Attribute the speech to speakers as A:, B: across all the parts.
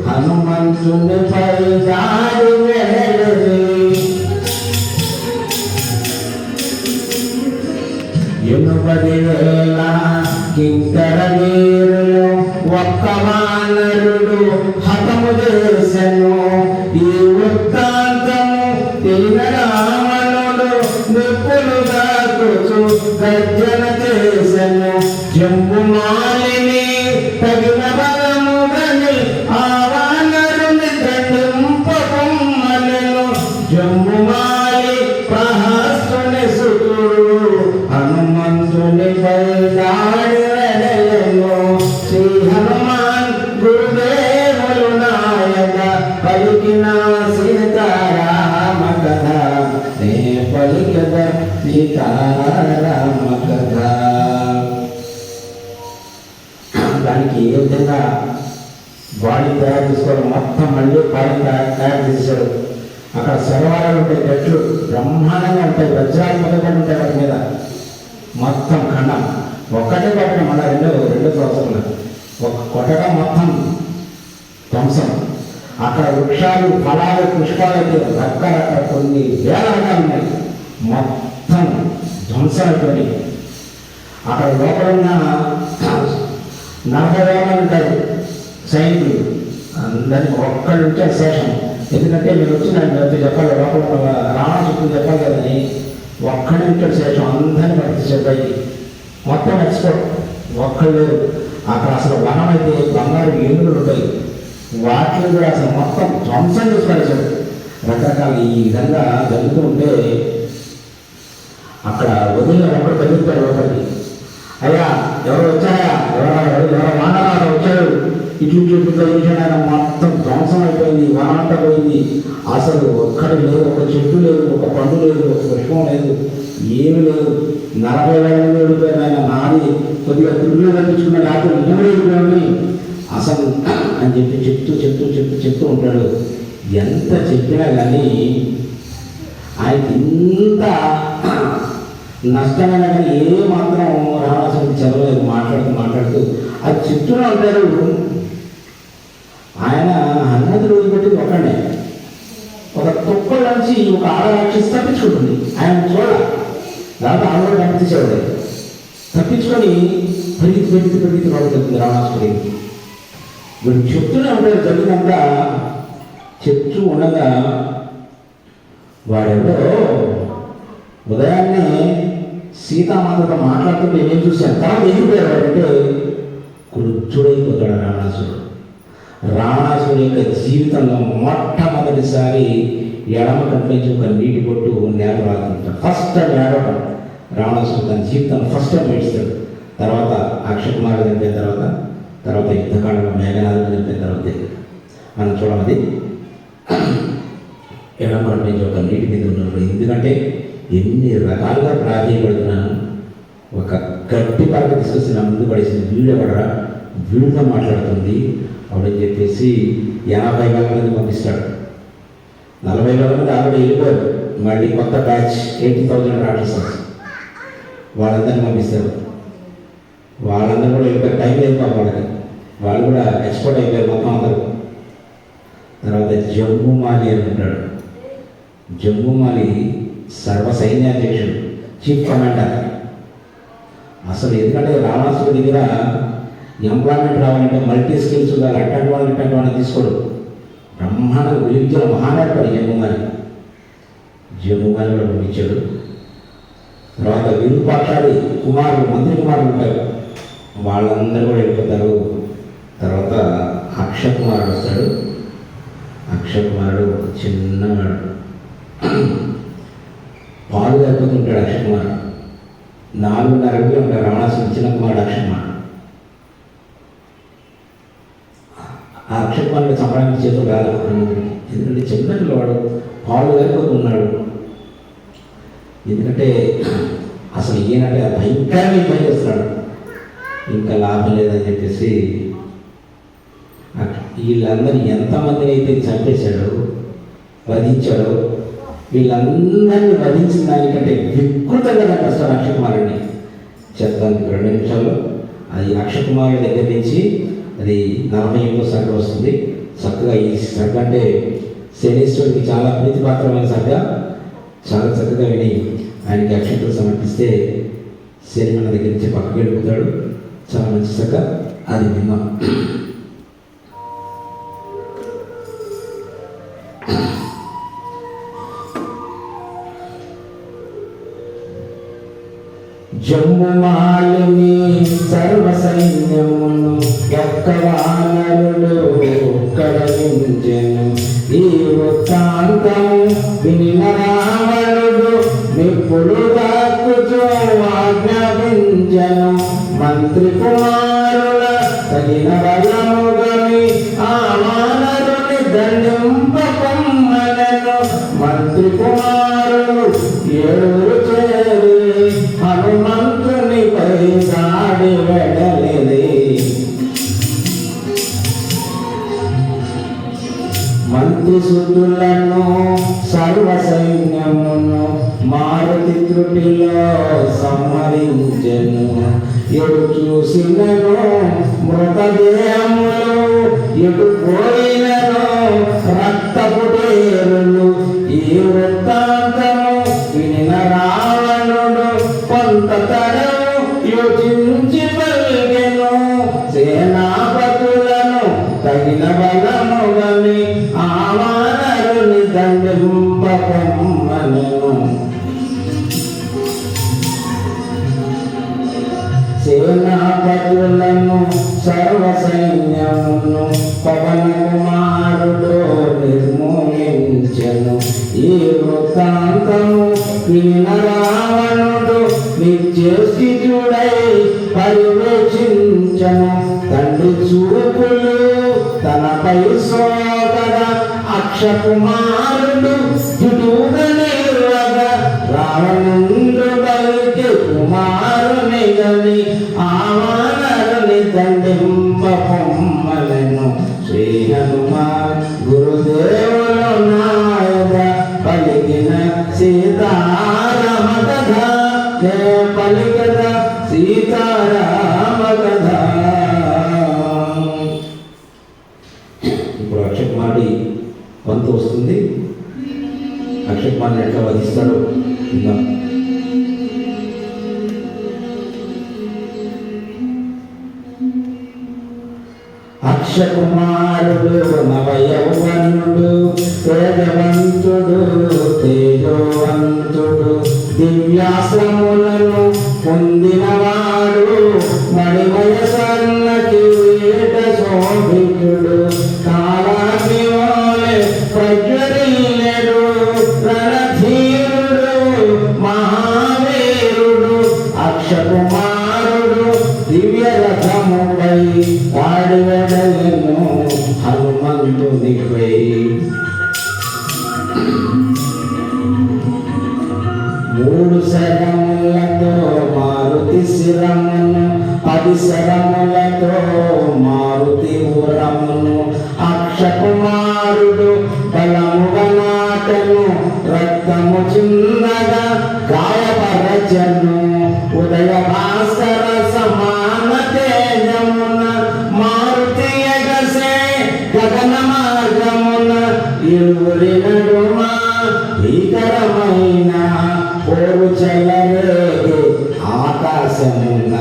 A: హనుమంతునిపై దాడి వెళ్ళి ఎనుబడి వేళ కింకర వీరులు ఒక్క వానరుడు హతము చేసెను. ఈ వృత్తాంతము తెలిన రావణుడు నిప్పులుగా కూర్చు గర్జన చేసెను. జంబుమాలిని తగిన బలముగని ఆ వానరుని దండింపకుమ్మనెను. జంబుమాలి ప్రహస్తుని సుతుడు హనుమంతునిపై దాడి వెళ్ళెను. శ్రీ హనుమాన్ గురుదేవులు నాయక పలికిన సీతారామ కథ నే పలికద సీతారామ కథ. దానికి ఏ విధంగా బాడీ తయారు చేసుకోవడం మొత్తం మళ్ళీ బాడీ తయారు చేశాడు. అక్కడ సర్వాలు ఉంటాయి, గట్లు బ్రహ్మాండంగా ఉంటాయి, వజ్రాలు మొదలు ఉంటాయి వాటి మీద. మొత్తం ఖండం ఒక్కటే కొట్టడం, మన రెండు సంవత్సరాలు ఒక కొట్టడం మొత్తం ధ్వంసం. అక్కడ వృక్షాలు ఫలాలు పుష్పాలు అయితే రకరకాల కొన్ని వేల రకాలు ఉన్నాయి, మొత్తం ధ్వంసం అయిపోయి. అక్కడ లోపల ఉన్న 40 వేల ఉంటారు సైనికులు, అందరినీ ఒక్కడు ఉంటే శేషం. ఎందుకంటే నేను వచ్చిన చెప్పాలి, లోపల రావణాసురుడు చెప్పాలి కదని ఒక్కడే ఉంటాడు శేషం. అందరినీ పట్టించాడు పైకి, మొత్తం ఎక్స్పోర్ట్ ఒక్కడు లేరు. అక్కడ అసలు వనం అయితే బంగారు ఏనుగులు ఉంటాయి, వాటిని కూడా అసలు మొత్తం ధ్వంసం చేసి పడేశాడు. రకరకాల ఈ విధంగా జరుగుతూ ఉంటే అక్కడ వదిలిన ఒకటి తగ్గుతాడు లోపలికి. అయ్యా ఎవరు వచ్చాయా, ఎవరో వానరాలు వచ్చాడు, ఇట్లు ఆయన మొత్తం ధ్వంసం అయిపోయింది, వనంతా పోయింది. అసలు ఒక్కడి లేదు, ఒక చెట్టు లేదు, ఒక పండు లేదు, ఒక పుష్పం లేదు, ఏమి లేదు. 40 వేల మంది వెళ్ళిపోయారు. ఆయన నాది కొద్దిగా తిరుగులు తప్పించుకున్న లేకపోతే నిజమే వెళ్ళిపోయింది అసలు అని చెప్పి చెప్తూ ఉంటాడు. ఎంత చెప్పినా కానీ ఆయనకి ఇంత నష్టమైన కానీ ఏ మాత్రం రావాల్సింది చదవలేదు. మాట్లాడుతూ అది చెప్తూనే ఉంటారు. ఆయన హనుమంతుడు వదిలిపెట్టింది ఒక్కడే, ఒక తుప్పల నుంచి ఒక ఆడరాక్షసి తప్పించుకుంటుంది. ఆయన చూడాలి, దాంట్లో ఆడవాడు కనిపించేవాడు, తప్పించుకొని పెరిగి పడుతుంది రావణాసుడి. వీడు చెప్తూనే ఉంటారు. జరిగినంతా చెప్తూ ఉండగా వాడెవరో ఉదయాన్నే సీతామాతతో మాట్లాడుతుంటే ఏం చూశాను, తర్వాత ఎగిరిపోయాడు. అంటే కురుచుడైపోతాడు రావణాసుడు. రావణాసుడి యొక్క జీవితంలో మొట్టమొదటిసారి ఎడమ కంటించి ఒక నీటి బొట్టు నేల రాకుంటాడు. ఫస్ట్ టైం ఏడవటం రావణాసుడు తన జీవితంలో ఫస్ట్ టైం ఏడుస్తాడు. తర్వాత అక్షకుమారుడు చనిపోయిన తర్వాత యుద్ధకాండలో మేఘనాథుడు చనిపోయిన తర్వాత మనం చూడమది ఎడమ కంటించి ఒక నీటి మీద ఉన్నాడు. ఎందుకంటే ఎన్ని రకాలుగా ప్రాధాన్యపడుతున్నాను. ఒక గట్టి పరగ తీసుకొచ్చి నా ముందు పడేసింది, వీడెవడరా, వీడితో మాట్లాడుతుంది అప్పుడని చెప్పేసి 50 వేల మంది పంపిస్తాడు. 40 వేల మంది ఆల్రెడీ వెళ్ళిపోయారు. మళ్ళీ కొత్త బ్యాచ్ 80,000 ఆర్టిస్టర్స్ వాళ్ళందరినీ పంపిస్తారు. వాళ్ళందరూ కూడా వెళ్ళిపోయారు, టైం లేదు వాళ్ళకి, వాళ్ళు కూడా ఎక్స్పోర్ట్ అయిపోయారు మొత్తం అందరూ. తర్వాత జంబుమాలి అని ఉంటాడు. జంబుమాలి సర్వ సైన్యాధ్యక్షుడు, చీఫ్ కమాండర్. అసలు ఎందుకంటే రావణాసుడి దగ్గర ఎంప్లాయ్మెంట్ రావాలంటే మల్టీ స్కిల్స్ ఉండాలి, అట్లాంటి వాళ్ళని తీసుకోడు. బ్రహ్మాండ విద్యల మహానాడు జమ్ముగాని కూడా పంపించాడు. తర్వాత విరూపాక్షాది కుమారులు, మంత్రి కుమారులు ఉంటారు, వాళ్ళందరూ కూడా వెళ్ళిపోతారు. తర్వాత అక్షకుమారుడు వస్తాడు. అక్షకుమారుడు చిన్నవాడు, పాలు లేకపోతుంటాడు. అక్షకుమారుడు 4.5 అడుగులు ఉంటాడు. రావణాసుడు చిన్న కుమారుడు అక్షకుమారుడు. ఆ అక్షకుమారుడు చంపడానికి చేతులు రాదు, ఎందుకంటే చిన్నట్లు వాడు పాలు లేకపోతున్నాడు. ఎందుకంటే అసలు ఈయనంటే భయంకరంగా పని చేస్తున్నాడు, ఇంకా లాభం లేదని చెప్పేసి వీళ్ళందరినీ ఎంతమందిని అయితే చంపేశాడో, వధించాడో, వీళ్ళందరినీ వధించిన దానికంటే వికృతంగా కష్టాలు అక్షకుమారుడిని. చెప్తాను 2 నిమిషాల్లో. అది అక్షకుమారుడి దగ్గర నుంచి అది 48వ సర్గ వస్తుంది. చక్కగా ఈ సర్గ అంటే శనీశ్వరుడికి చాలా ప్రీతిపాత్రమైన సర్గ. చాలా చక్కగా విని ఆయనకి అక్షంతలు సమర్పిస్తే శని మన దగ్గర నుంచి పక్కకి వెళ్ళిపోతాడు. చాలా మంచి సర్గ, అది విన్నాం. జమ్ముమాలిని సర్వ సైన్యమును ఒక్క వానరుడు కడలించెను. ఈ వృత్తాంతము వినిన రావణుడు నిప్పుడు దాక్కుచూ ఆజ్ఞాపించెను. మంత్రి కుమారుల తగిన బలముగని ఆ వానరుని దండింపకమ్మనెను. మంత్రి కుమారులు 7 చేరి హనుమంతునిపై దాడి వెడలిది. మంత్రి సుతులను సర్వ సైన్యమును మారుతి త్రుటిలో సంహరించెను. ఎటు చూసినను మృతదేహములు, ఎటు పోయినను రక్తపుటేరులు. ఈ వృత్తాంతము వినిన రావణుడు కొంత తరము యోచించి పలికెను. సేనాపతులను తగిన బలముగని ఆ వానరుని దండింపకమ్మనెను. సేనాపతులను సర్వ సైన్యమును పవన కుమారుడు నిర్మూలించెను. ఈ వృత్తాంతము వినిన రావణుడు నిత్యస్థితుడై పర్యవేక్షించెను. తండ్రి చూపులు తనపై సోదర అక్షకుమారుడు జుడుగనివ్వగా రావణుడు బలికి కుమారుని గని ఆ వానరుని దండింపకమ్మనెను. శ్రీ హనుమాన్ గురుదేవులు నాయక పలికిన సీతారామ కథ, పలికద సీతారామ కథ. ఇప్పుడు అక్షకుమారుడి వంతు వస్తుంది. అక్షకుమారుని ఎట్లా వధిస్తాడు ఇంకా. అక్షకుమారుడు నవయౌవనుడు వేదవంతుడు తేజోవంతుడు దివ్యాశ్రములను పొందినవాడు మణిమయ సన్నకి వేట శోభితుడు కాలాగ్నివోలే ప్రజ్వరిల్లెడు రణధీరుడు మహావీరుడు. అక్షకుమారుడు దివ్య రథముపై వాడి వెడలను హనుమంతునిపై. 3 శరములతో మారుతి శిరమును, 10 శరములతో మారుతి ఉరమును. అక్షకుమారుడు బలముగా నాటను, రక్తము చిన్నగా గాయపరచను. ఉదయ భాస్కర సమాన తేజమున మారుతి ఎగసే గగన మార్గమున. ఇరువురి నడుమ భీకరమైన పోరు చెలరేగే ఆకాశమున.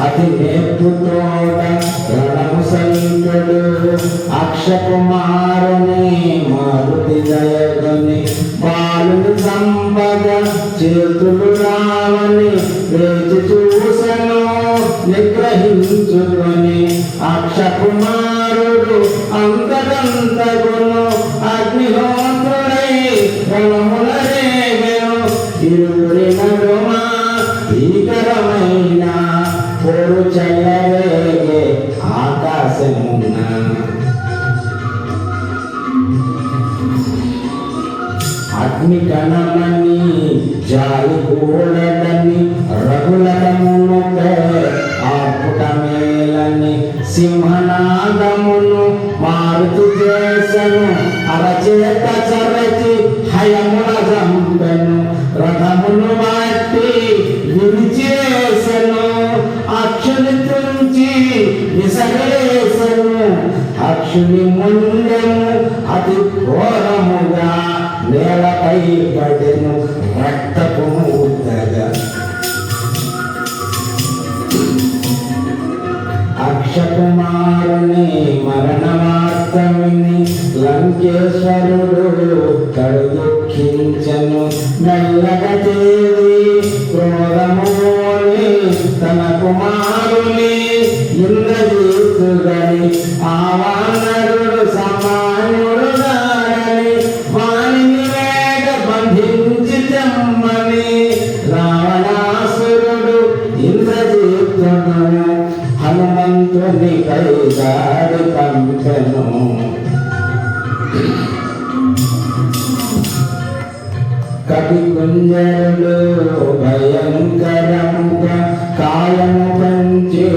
A: అతి నేర్పుతోడ రణము సైతుడు అక్షకుమారుని మారుతి దయగని. బాలుని సంపద చేతులు రావని వేచి చూసెను నిగ్రహించుకొని. అక్షకుమారుడు అంతకంతగును అగ్నిహోత్రుడై రణముల రేగెను. ఇరువురి నడుమ భీకరమైన పోరు చెలరేగే ఆకాశమున. అగ్ని కణమని జాలి కూడదని రఘులమునుపే ఆపుట మేలని. సింహనాదమును మారుతి చేసను అరచేత దక్షుని ముండెము అతి ఘోరముగా నేలపై పడెను రక్తపు ముద్దగా. అక్షకుమారుని మరణవార్త విని లంకేశ్వరుడు కడు దుఃఖించెను. మెల్లగా చేరి క్రోధముని తన కుమారుని ఇంద్రజిత్తుగని ఆ వానరుడు సామాన్యుడు గాడని వానిని వేగ బంధించి తెమ్మని రావణాసురుడు ఇంద్రజిత్తును హనుమంతుని కైదాడి పంపెను. కవి కుంజరుడు భయంకరముగా కాయము పంచి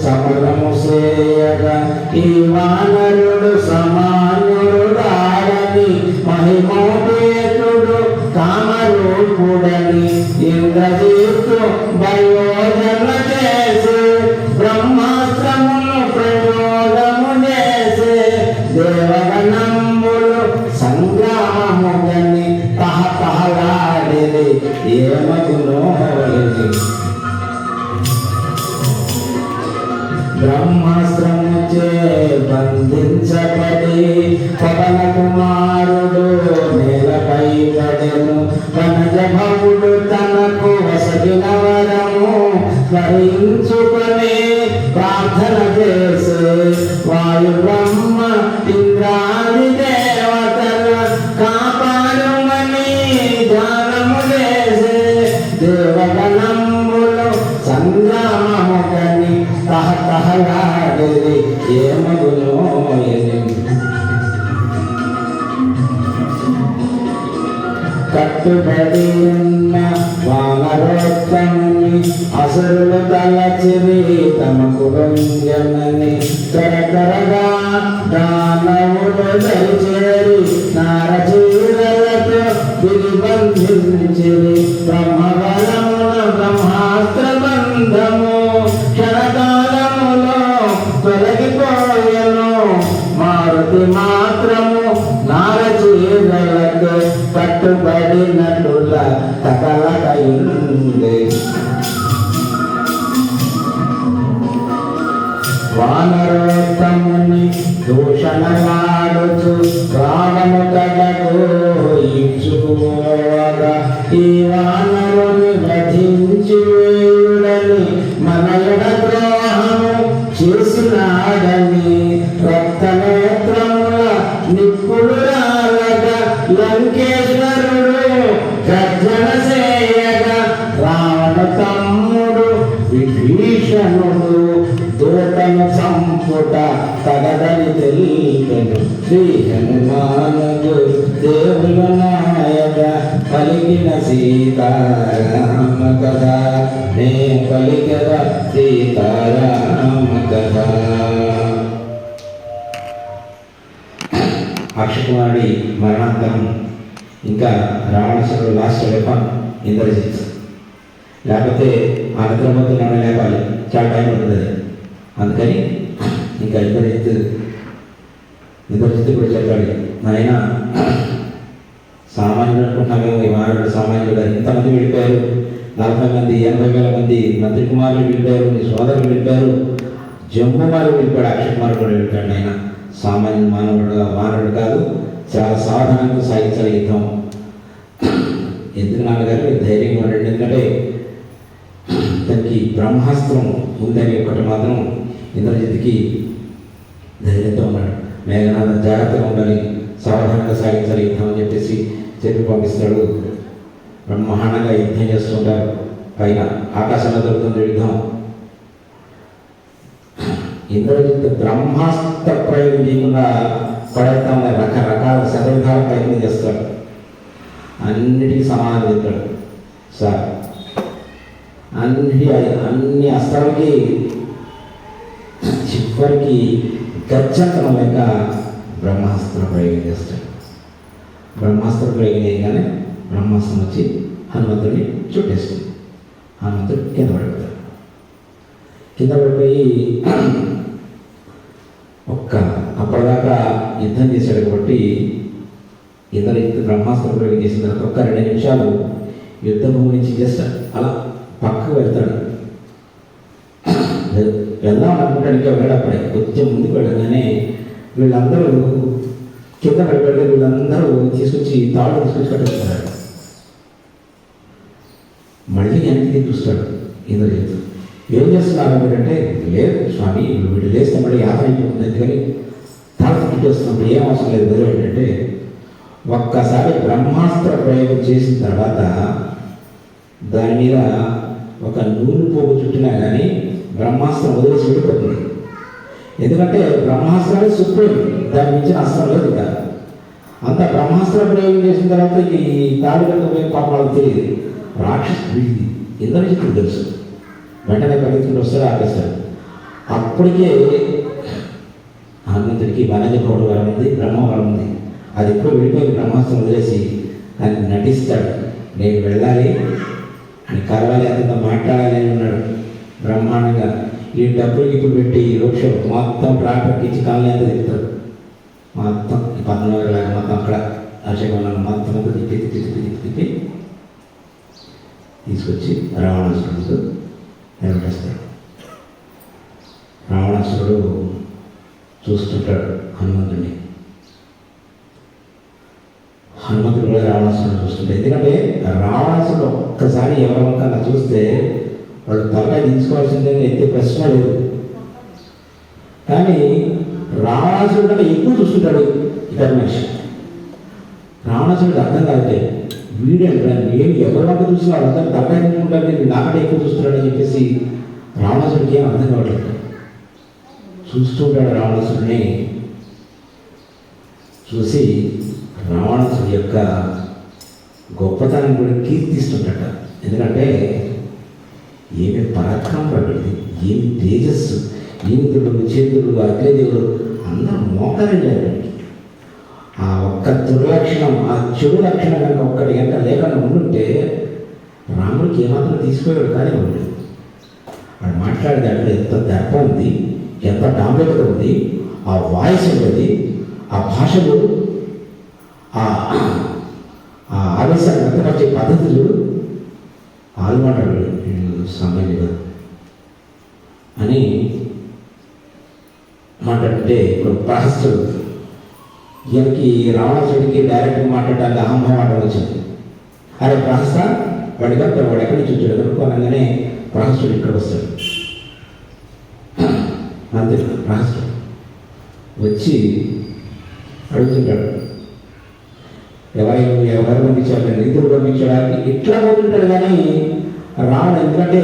A: సమరము చేయగా ఈ వానరుడు సమానుడు ఆడని మహిమోపేతుడు కామరూపుడని ఇంద్రజిత్తు భయోజన చేసి బ్రహ్మాస్త్రమును ప్రయోగము చేసి దేవగణములు సంగ్రామముగని తహతహలాడిరి ఏమగునో. బ్రహ్మాస్త్రముచే బంధించబడి పవన కుమారుడు నేలపై పడెను. వనజభవుడు తనకు వసగిన వరము స్మరించుకొని ప్రార్థన చేసి వాయు బ్రహ్మ ఇంద్రాది దేవతల కాపాడుమని ధ్యానము చేసి దేవగణములు సంగ్రామముగని తహతహలాడిరి ఏమగునో. కట్టుబడి ఉన్న వానరోత్తముని అసురులు తలచిరి తమకు రంజనని కరకరగా దానవులు దయచేరి నారచీరలతో బంధించిరి. బ్రహ్మబలమున బ్రహ్మాస్త్ర బంధము క్షణకాలములో తొలగిపోయెను. మారుతి మాత్రము నారచీరలకు కట్టుబడినట్లుగా తకలకయుంది. వానరోత్తముని దూషణలాడుచు రావణ కడకు ఈడ్చుకోగా ఈ వానరుని వధించి వేయుడని మనయుడ ద్రోహము చేసినాడని రక్తనేత్రముల నిప్పులు రాలగా లంకేశ్వరుడు గర్జన చేయగా రావణ తమ్ముడు విభీషణుడు దూతను సంపుట తగదని తెలిపెను. శ్రీ హనుమానుడు దేవుల నాయక పలికిన సీతారామ కథ నే పలికద సీతారామ కథ. అక్షకుమారుడి మరణాంతరం ఇంకా రావణాసురుడు లాస్ట్ వెపన్ ఇంద్రజిత్. లేకపోతే ఆ నిద్రమొత్తు నన్ను లేపాలి, చాలా టైం పడుతుంది. అందుకని ఇంకా ఇంద్రజిత్ కూడా చెప్పాడు, నాయన సామాన్యుడు అనుకుంటున్నామేమో, ఈ వానరుడు సామాన్యుడు. ఇంతమంది వెళ్ళిపోయారు, 40 మంది 80,000 మంది మంత్రి కుమారులు వెళ్ళిపోయారు, నీ సోదరులు వెళ్ళిపోయారు, జంబుమారుడు వెళ్ళిపోయాడు, అక్షకుమారుడు కూడా వెళ్ళిపోయాడు. ఆయన సామాన్య వానరుడు కాదు, చాలా సాధనంగా సాగించాలి యుద్ధం. ఎందుకు నాన్నగారు మీరు ధైర్యంగా ఉండండి, ఎందుకంటే తనకి బ్రహ్మాస్త్రం ఉందని ఒకటి మాత్రం ఇంద్రజిత్కి ధైర్యంతో ఉన్నాడు. మేఘనాథ జాగ్రత్తగా ఉండాలి, సావధానంగా సాగించాలి యుద్ధం అని చెప్పి పంపిస్తాడు. బ్రహ్మాండంగా యుద్ధం చేస్తుంటారు. పైన ఆకాశంలో దొరుకుతుంది యుద్ధం. ఇంద్రజిత్ బ్రహ్మాస్త్ర ప్రయోగం చేయకుండా పడేస్తా ఉన్నాయి. రకరకాల శతవిధాల ప్రయత్నం చేస్తాడు, అన్నిటికీ సమాధానం చెప్తాడు. సార్ అన్ని అస్త్రాలకి చివరికి గచ్చంతరం లేక బ్రహ్మాస్త్ర ప్రయోగం చేస్తాడు. బ్రహ్మాస్త్ర ప్రయోగం చేయగానే బ్రహ్మాస్త్రం వచ్చి హనుమంతుడిని చుట్టేస్తుంది. హనుమంతుడు కింద పడిపోతాడు. కింద పడిపోయి అప్పటిదాకా యుద్ధం చేశాడు కాబట్టి ఇంద్రజిత్తు బ్రహ్మాస్త్రం ప్రయోగం చేసిన తర్వాత ఒక్క 2 నిమిషాలు యుద్ధ భూమి నుంచి జస్ట్ అలా పక్కకు వెళ్తాడు. వెళ్దాం అనుకుంటాడు, ఇంకా వెళ్ళప్పుడే కొంచెం ముందుకు వెళ్ళగానే వీళ్ళందరూ కింద పడిపోయి వీళ్ళందరూ తీసుకొచ్చి తాళ్ళు తీసుకొచ్చి కట్టేస్తాడు. మళ్ళీ వెనక్కి చూస్తాడు ఇంద్రజిత్తు. ఏం చేస్తున్నారు మీరంటే, లేదు స్వామి వీళ్ళు లేస్తే మళ్ళీ యాత్ర అయిపోతుంది, ఎందుకని తాళ తిట్టేస్తున్నప్పుడు ఏం అవసరం లేదు వదిలి ఏంటంటే, ఒక్కసారి బ్రహ్మాస్త్ర ప్రయోగం చేసిన తర్వాత దాని మీద ఒక నూలు పోగు చుట్టినా కానీ బ్రహ్మాస్త్రం వదిలేసి వెళ్ళిపోతుంది. ఎందుకంటే బ్రహ్మాస్త్రాన్ని సుప్రీం, దాని మించిన అస్త్రం లేదు. ఇంకా అంత బ్రహ్మాస్త్ర ప్రయోగం చేసిన తర్వాత ఈ తాళి కట్టకపోయే పాపం తెలియదు. రాక్షసు ఇంద్రజిత్తుడు తెలుసు, వెంటనే పరిగెత్తుకుంటూ వస్తాడు, ఆపేస్తాడు. అప్పటికే హనుమంతుడికి వనజపౌడు వరం ఉంది, బ్రహ్మ వరం ఉంది. అది ఎప్పుడు వెళ్ళిపోయి బ్రహ్మాస్త్రం వదిలేసి ఆయన నటిస్తాడు, నేను వెళ్ళాలి అని, కలవాలి, అంత మాట్లాడాలి అని ఉన్నాడు బ్రహ్మాండంగా. ఈ డబ్బులు ఇప్పుడు పెట్టి రోడ్ మొత్తం ట్రాక్టర్ ఇచ్చి కాలనీ అంతా తిప్పుతాడు, మొత్తం 14 మొత్తం అక్కడ అశోకవనం మొత్తం అంతా తిప్పి తిప్పి తిప్పి తిప్పి తిప్పి తీసుకొచ్చి రావణాసురుడితో నిలబడేస్తాడు. రావణాసురుడు చూస్తుంటాడు హనుమంతుడిని. హనుమంతుడు కూడా రావణాసురుడు చూస్తుంటాడు. ఎందుకంటే రావణాసురుడు ఒక్కసారి ఎవరికన్నా చూస్తే వాళ్ళు తలకాయ తీసుకోవాల్సిందే, ఎత్తే ప్రశ్న లేదు. కానీ రావణాసురుడు కంటే ఎక్కువ చూస్తుంటాడు ఇతర మనిషి. రావణాసురుడికి అర్థం కాదంటే, వీడంటే నేను ఎవరి వంట చూసినా వాళ్ళందరూ తలకాయ తీసుకుంటాను, నేను నాకంటే ఎక్కువ చూస్తున్నాడని చెప్పేసి రావణాసుడికి ఏం అర్థం కావట్లేదు. చూస్తుంటాడు రావణాసుడిని. చూసి రావణాసుడి యొక్క గొప్పతనం కూడా కీర్తిస్తుంటట. ఎందుకంటే ఏమి పరాక్రమం పడింది, ఏమి తేజస్సు, ఇంద్రుడు చేతుడు అగ్నిదేవుడు అందరూ మోకరిల్లారు. ఆ ఒక్క దుర్లక్షణం, ఆ చెడు లక్షణం కనుక ఒక్కటి కనుక లేకుండా ఉండుంటే రాముడికి ఏమాత్రం తీసుకోయాడు. కానీ వాడు మాట్లాడే దాంట్లో ఎంత దర్పం ఉంది, ఎంత డాంబికత ఉంది, ఆ వాయిస్ ఉంటుంది, ఆ భాషలు, ఆ ఆవేశాన్ని వ్యక్తపరిచే పద్ధతులు ఆలుమాటాడు సమయంలో అని మాట్లాడితే ఇప్పుడు ప్రహస్తుడు ఈయనకి రావణాసుడికి డైరెక్ట్గా మాట్లాడడానికి అహంభావం మాట వచ్చింది. అరే ప్రహస్త వాడి కనుక వాడు ఎక్కడి నుంచి వచ్చాడు కనుక్కోనగానే ప్రహస్తుడు ఇక్కడ వస్తాడు. అంతే ప్రహస్తుడు వచ్చి అడుగుతుంటాడు, ఎవరు పంపించాడు, నిధులు పంపించడానికి ఇట్లా పోతుంటాడు. కానీ రావణ, ఎందుకంటే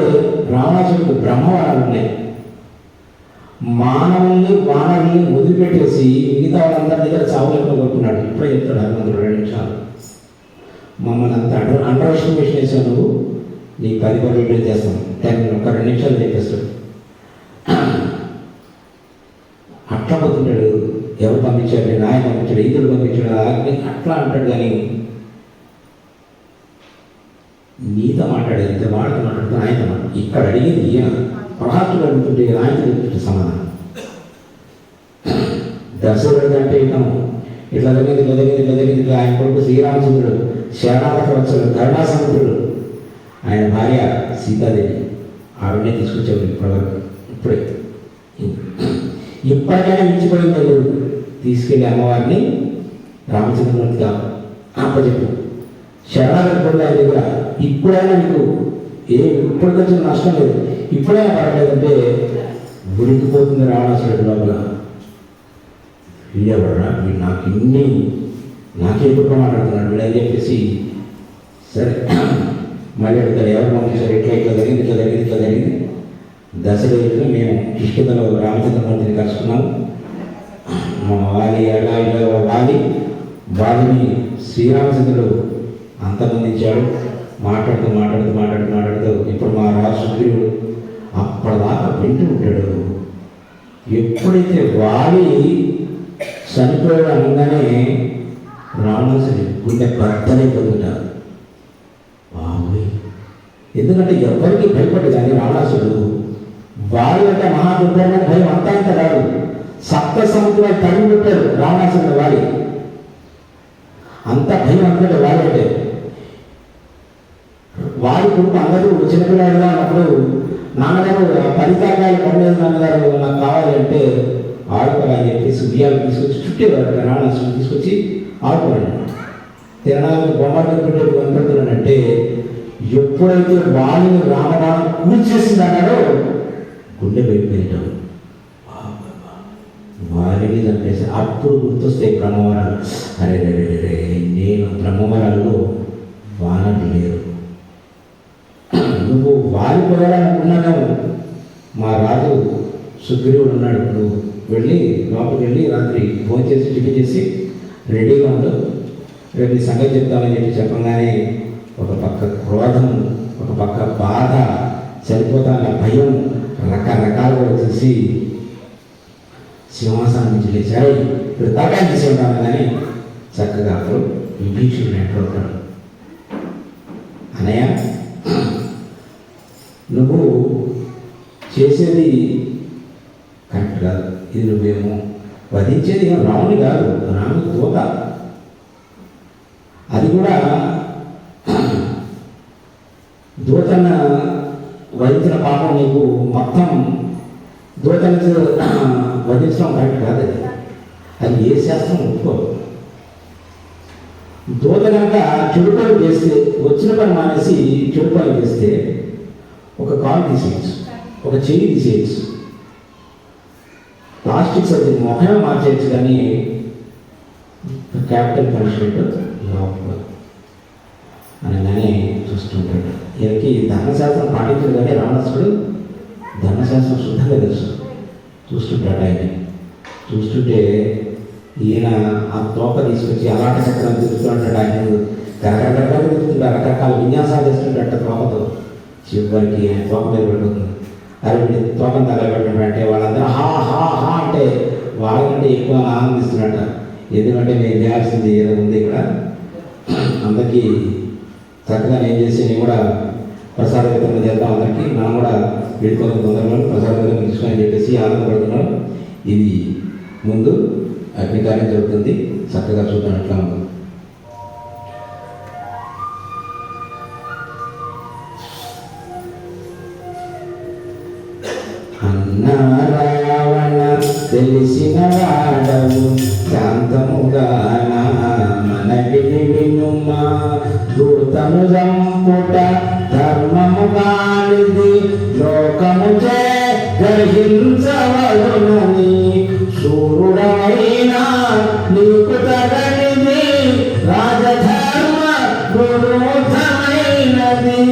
A: రావణాసుడికి బ్రహ్మవరాలు ఉన్నాయి. మానవుల్ని వానరుల్ని వదిలిపెట్టేసి మిగతా వాళ్ళందరి దగ్గర చావులెక్కడ కొట్టుకున్నాడు. ఇప్పుడే చెప్తాడు హనుమంతుడు 2 నిమిషాలు. మమ్మల్ని అంత అండర్ ఎస్టిమేషన్ వేసావు, నువ్వు నీ 10 పరుగులు చేస్తాను, 2 నిమిషాలు చెప్పేస్తాడు. అట్లా పోతుంటాడు. ఎవరు పంపించాడు, నేను ఆయన పంపించాడు, ఇతరులు పంపించాడు అట్లా అంటాడు. కానీ నీతో మాట్లాడేది ఇంత వాడితో మాట్లాడుతూ ఆయనతో మాట్లాడు. ఇక్కడ అడిగింది ఈయన, ప్రహస్తుడు అడుగుతుంటే ఆయనతో చెప్తుంటే సమాధానం. దశరథుడు అంటే ఇట్లా జరిగింది. ఆయన కొడుకు శ్రీరామచంద్రుడు శరణాగత వచ్చాడు, కరుణాసముద్రుడు. ఆయన భార్య సీతాదేవి, ఆవిడనే తీసుకొచ్చాడు. ఇప్పటికైనా మించిపోయింది, తీసుకెళ్ళి అమ్మవారిని రామచంద్రమూర్తిగా అప్పచెప్పు. శరణాగత కూడా ఆయన దగ్గర ఇప్పుడైనా నీకు ఇప్పటికొచ్చిన నష్టం లేదు, ఇప్పుడైనా పడలేదంటే ఉడికిపోతుంది రావణాసురుడు లోపల. వీడెవడరా, వీడు నాకే ఎప్పుడు మాట్లాడుతున్నాడు వీడని చెప్పేసి, సరే మళ్ళీ అడుగుతాడు, ఎవరు పంపించారు, ఇట్లా జరిగింది. దశరథుడిని మేము కిష్కిందలో రామచంద్రమూర్తిని కలుసుకున్నాము. వాలిని శ్రీరామచంద్రుడు అంతమందించాడు. మాట్లాడుతూ ఇప్పుడు మా రాజు సుగ్రీవుడు అప్పటిదాకా వింటూ ఉంటాడు. ఎప్పుడైతే వాలి చనిపోయాడు అనగానే రావణాసుడి గుండె బద్దలైపోతుంటారు. బాబోయ్, ఎందుకంటే ఎవరికి భయపడదు. కానీ రావణాసుడు వాలి అంటే మహాదుర్భరమైన భయం అంతా ఇంత రాదు. సప్త సముద్రాలు తరిమి పెట్టారు రావణాసురుడు వాడి. అంత భయం అంతటి వాడంటే వాడి కొడుకు అందరూ చిన్నపిల్లాడుగా అప్పుడు నాన్నగారు 10 కాకాయలు పండేది నాన్నగారు నాకు కావాలి అంటే ఆడుకోవాలని చెప్పేసి బియ్యాలు తీసుకొచ్చి చుట్టేవాడు. రావణాసురుడు తీసుకొచ్చి ఆడుకోండి తినడానికి బొమ్మలు పెట్టేది కనపడుతున్నాడంటే ఎప్పుడైతే వాడిని రామబాణం కూర్చేసింది అన్నాడో గుండె పెరిగిపోయాడు. వారిని చంపేసి అప్పుడు గుర్తొస్తాయి బ్రహ్మవరాలు. అరే రే నేను బ్రహ్మవరాల్లో వానలు లేరు, నువ్వు వారిపోయాలనుకున్నావు. మా రాజు సుగ్రీవుడు ఉన్నాడు, నువ్వు వెళ్ళి లోపలికి వెళ్ళి రాత్రి భోజనం చేసి టిఫిన్ చేసి రెడీగా ఉండు, రేపు నీ సంగతి చెప్తామని చెప్పి చెప్పగానే ఒక పక్క క్రోధం, ఒక పక్క బాధ, చనిపోతాన్న భయం రకరకాలుగా వచ్చేసి సింహాసనం నుంచి లేచాయి. ఇప్పుడు తగ్గా తీసి ఉంటాను కానీ చక్కగా అప్పుడు విభీషణుడు ఎట్లవుతాడు, అనయ్య నువ్వు చేసేది కరెక్ట్ కాదు, ఇది నువ్వేమో వధించేది ఏమో రాముని కాదు, రాముని దూత. అది కూడా దూతన వధించిన పాపం నీకు మొత్తం దూతను వధించడం కరెక్ట్ కాదు. అది ఏ శాస్త్రం ఒప్పుకోదు. దూత కనుక చెడు పని చేస్తే, వచ్చిన పని మానేసి చెడు పని చేస్తే ఒక కాలు తీసేయచ్చు, ఒక చెయ్యి తీసేయచ్చు, ప్లాస్టిక్ సర్జరీ మొహమే మార్చేయచ్చు, కానీ క్యాపిటల్ పనిష్మెంట్ ఒప్పుకోదు అనగానే చూస్తుంటాడు. ఈయనకి ధర్మశాస్త్రం పాటించదు కానీ రావణాసురుడు ధర్మశాస్త్రం శుద్ధంగా తెలుసు. చూస్తుంటాడు ఆయన. చూస్తుంటే ఈయన ఆ తోక తీసుకొచ్చి అలాంటి చక్రం తిరుగుతుంటాడు. ఆయన కరకరకరగా తిరుగుతుంటాడు, రకరకాల విన్యాసాలు చేస్తుంటాడు తోకతో. చివరికి ఆయన తోక మీద పడుతుంది. అరే వీడి తోకను తగలబెట్టడం అంటే వాళ్ళందరూ హా హా హా అంటే వాళ్ళకంటే ఎక్కువ ఆనందిస్తున్నట్ట. ఎందుకంటే నేను చేయాల్సింది ఏదో ఉంది ఇక్కడ, అందరికీ చక్కగా నేను చేసి నేను కూడా ప్రసాద వితరణ చేద్దాం, అందరికీ మనం కూడా వీడుకొని తొందరగా ప్రసాద వితరణ తీసుకొని చెప్పేసి ఆనందపడుతున్నాం. ఇది ముందు అగ్నికార్యం జరుగుతుంది, చక్కగా చూద్దాం ఎట్లా ఉంది. అన్నా రావణ తెలిసిన వాడవు శాంతముగా మన వినుమా, దూతము సంపుట ధర్మముగానిది లోకము చే గ్రహించవలనని, సూర్యుడైనా నీకు తగనిది రాజధర్మ గురుధమైనది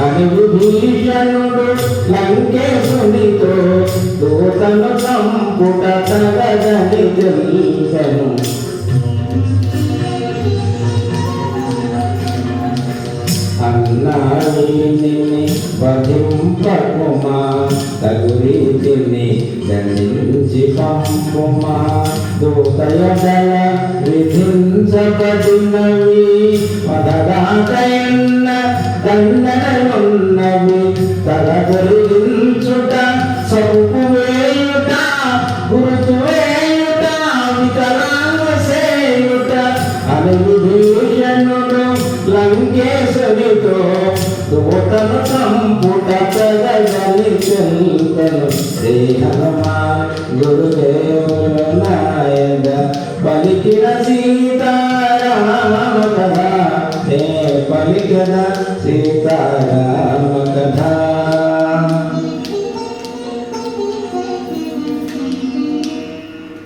A: అని విభీషణుడు లంకేశునితో దూతను సంపుట తగదని తెలిసెను. అన్నాడిని వధింపకుమా, తగు రీతిని దండించి పంపుమా, దూతయదల విధించబడినవి పదగాకైన దండనలున్నవి, తల తొలగించుట సొప్పు వేయుట గుర్తు వేయుట వికలాంగ సేయుట అని విభీషణుడు లంకేశునితో దూతను సంపుట తగదని చెల్తను. శ్రీ హనుమాన్ గురుదేవుల నాయక పలికిన సీతారామ కథ, నే పలికిన సీతారామ కథ.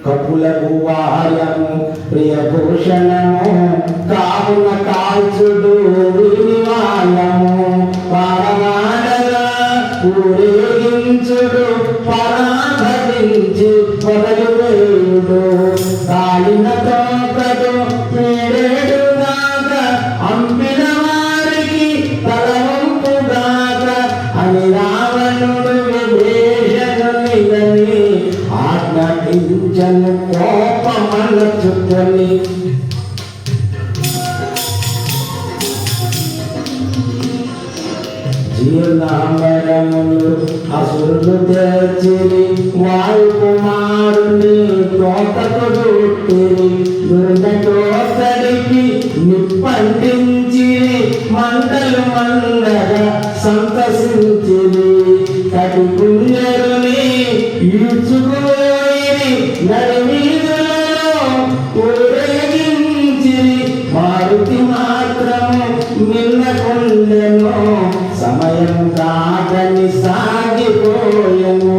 A: కపులకు వాయము ప్రియభూషణము కావున కాల్చుడు వినివాలము, పాడవాడగా ఊరేగించుడు పరాభవించి పొదలువేయుడు, కాలిన తోకడు పేరేడుగాక అంపిన వారికి తలవంపుగాక అని రావణుడు విభీషణునిదని ఆజ్ఞాపించను కోపమనచుకొని. జీర్ణాంబరములు అసురులు తెచ్చిరి వాయు కుమారుని మోతకు చుట్టిరి గుండెతో తడిపి నిప్పంటించిరి మంటలు మండగా సంతసించిరి కటి గుండెరుని ఈడ్చుకుపోయిరి నడిమీదులలో ఊరేగించిరి మారుతి మాత్రము మిన్నకుండెను సమయం కాదని సాగిపోయెను